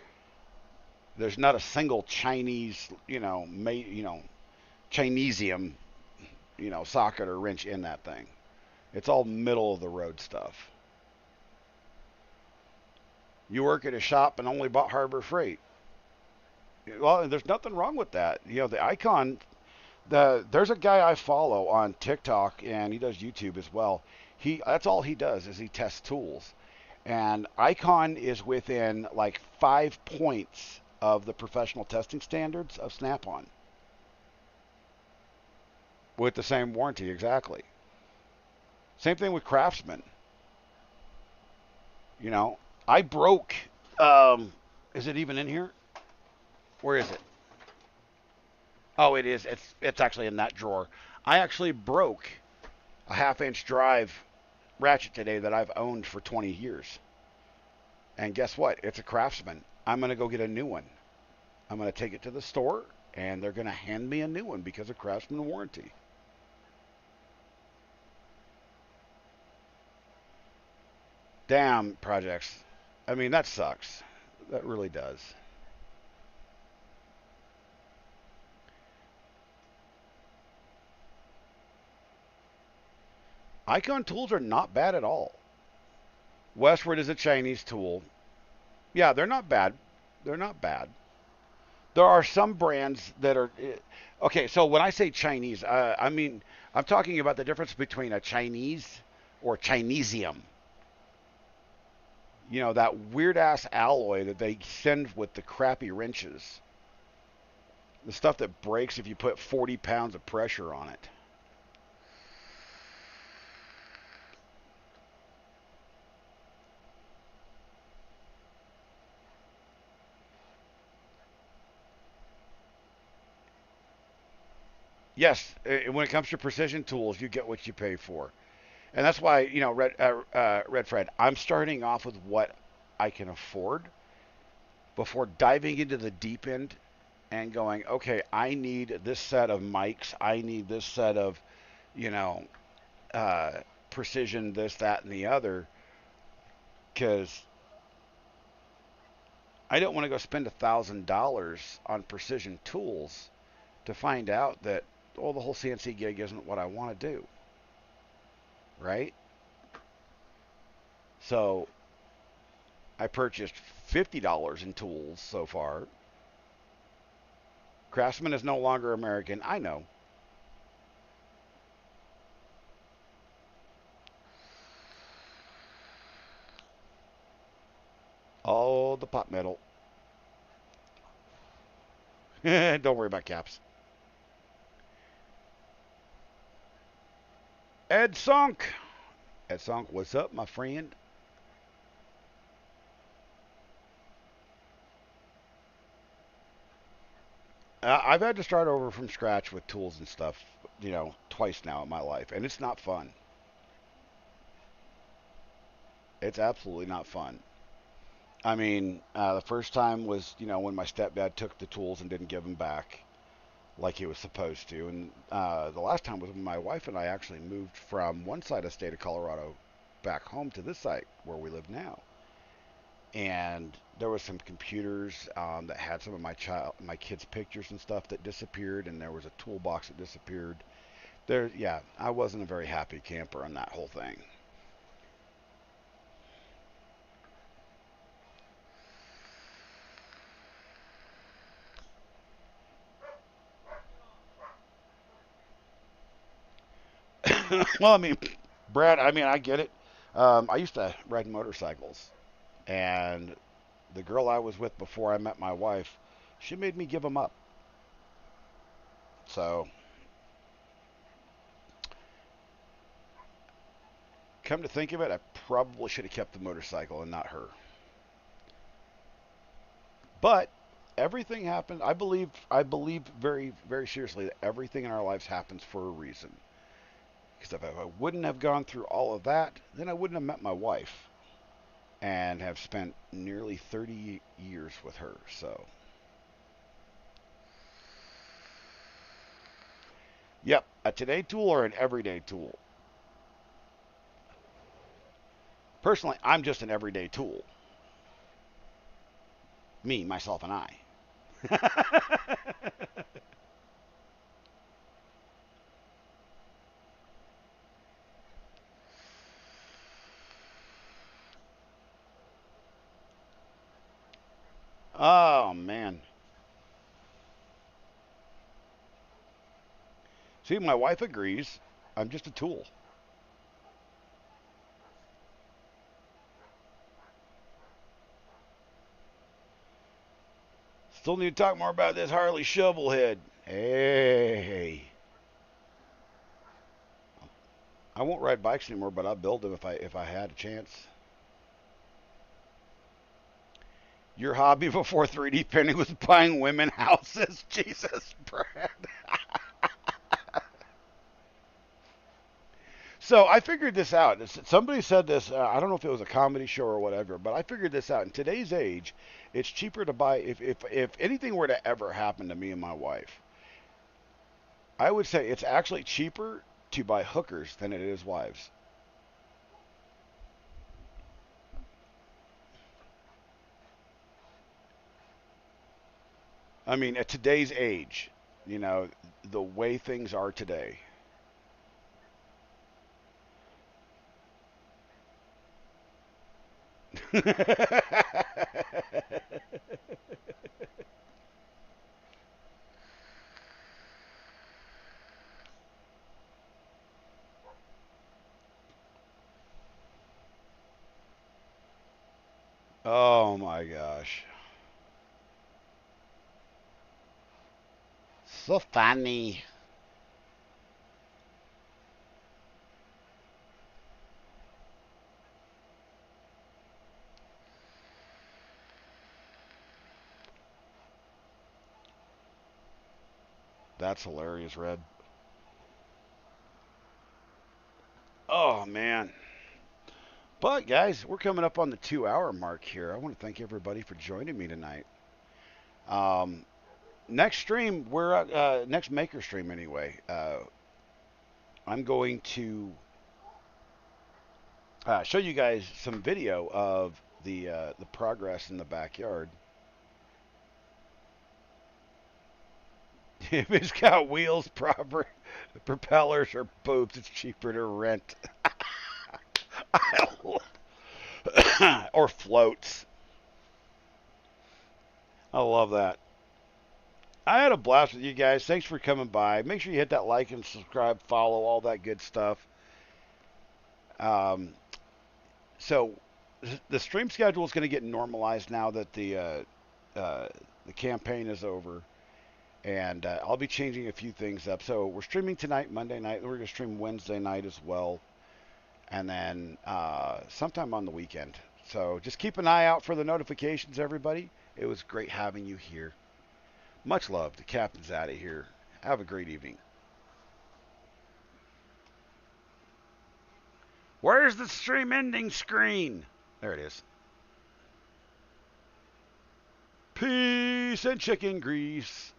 There's not a single Chinese, Chinesium, socket or wrench in that thing. It's all middle of the road stuff. You work at a shop and only bought Harbor Freight. Well, there's nothing wrong with that. You know, the icon. There's a guy I follow on TikTok and he does YouTube as well. That's all he does is he tests tools. And Icon is within like 5 points of the professional testing standards of Snap-on with the same warranty exactly. Same thing with Craftsman. You know, I broke. Is it even in here? Where is it? Oh, it is. It's actually in that drawer. I actually broke a half-inch drive ratchet today that I've owned for 20 years. And guess what? It's a Craftsman. I'm going to go get a new one. I'm going to take it to the store, and they're going to hand me a new one because of Craftsman warranty. Damn, projects. I mean, that sucks. That really does. Icon tools are not bad at all. Westward is a Chinese tool. Yeah, they're not bad. They're not bad. There are some brands that are okay. So when I say Chinese, I mean I'm talking about the difference between a Chinese or Chinesium. You know that weird ass alloy that they send with the crappy wrenches. The stuff that breaks if you put 40 pounds of pressure on it. Yes, when it comes to precision tools, you get what you pay for. And that's why, Red Fred, I'm starting off with what I can afford before diving into the deep end and going, okay, I need this set of mics. I need this set of, you know, uh, precision, this, that, and the other, because I don't want to go spend $1,000 on precision tools to find out that, oh, the whole CNC gig isn't what I want to do, right? So I purchased $50 in tools so far. Craftsman is no longer American. I know. Oh, the pot metal. Don't worry about caps. Ed Sunk. Ed Sunk, what's up, my friend? I've had to start over from scratch with tools and stuff, twice now in my life, and it's not fun. It's absolutely not fun. I mean, the first time was, when my stepdad took the tools and didn't give them back like he was supposed to. And the last time was when my wife and I actually moved from one side of the state of Colorado back home to this site where we live now. And there was some computers that had some of my kids' pictures and stuff that disappeared, and there was a toolbox that disappeared. Yeah, I wasn't a very happy camper on that whole thing. Well, I mean, Brad, I mean, I get it. I used to ride motorcycles, and the girl I was with before I met my wife, she made me give them up. So, come to think of it, I probably should have kept the motorcycle and not her. But Everything happens. I believe very, very seriously that everything in our lives happens for a reason. Because if I wouldn't have gone through all of that, then I wouldn't have met my wife and have spent nearly 30 years with her. So, yep, a today tool or an everyday tool. Personally, I'm just an everyday tool. Me, myself, and I. Oh man. See, my wife agrees. I'm just a tool. Still need to talk more about this Harley Shovelhead. Hey, I won't ride bikes anymore, but I'd build them if I had a chance. Your hobby before 3D printing was buying women houses. Jesus, Brad. So I figured this out. Somebody said this. I don't know if it was a comedy show or whatever, but I figured this out. In today's age, it's cheaper to buy. If anything were to ever happen to me and my wife, I would say it's actually cheaper to buy hookers than it is wives. I mean, at today's age, you know, the way things are today. Oh my gosh. So funny. That's hilarious, Red. Oh man. But guys, we're coming up on the 2 hour mark here. I want to thank everybody for joining me tonight. Um, next stream, we're at next Maker stream anyway. I'm going to show you guys some video of the progress in the backyard. If it's got wheels, proper propellers, or boobs, it's cheaper to rent. Or floats. I love that. I had a blast with you guys. Thanks for coming by. Make sure you hit that like and subscribe, follow, all that good stuff. Um, so the stream schedule is going to get normalized now that the campaign is over, and I'll be changing a few things up. So we're streaming tonight, Monday night. We're going to stream Wednesday night as well, and then sometime on the weekend. So just keep an eye out for the notifications, everybody. It was great having you here. Much love. The captain's out of here. Have a great evening. Where's the stream ending screen? There it is. Peace and chicken grease.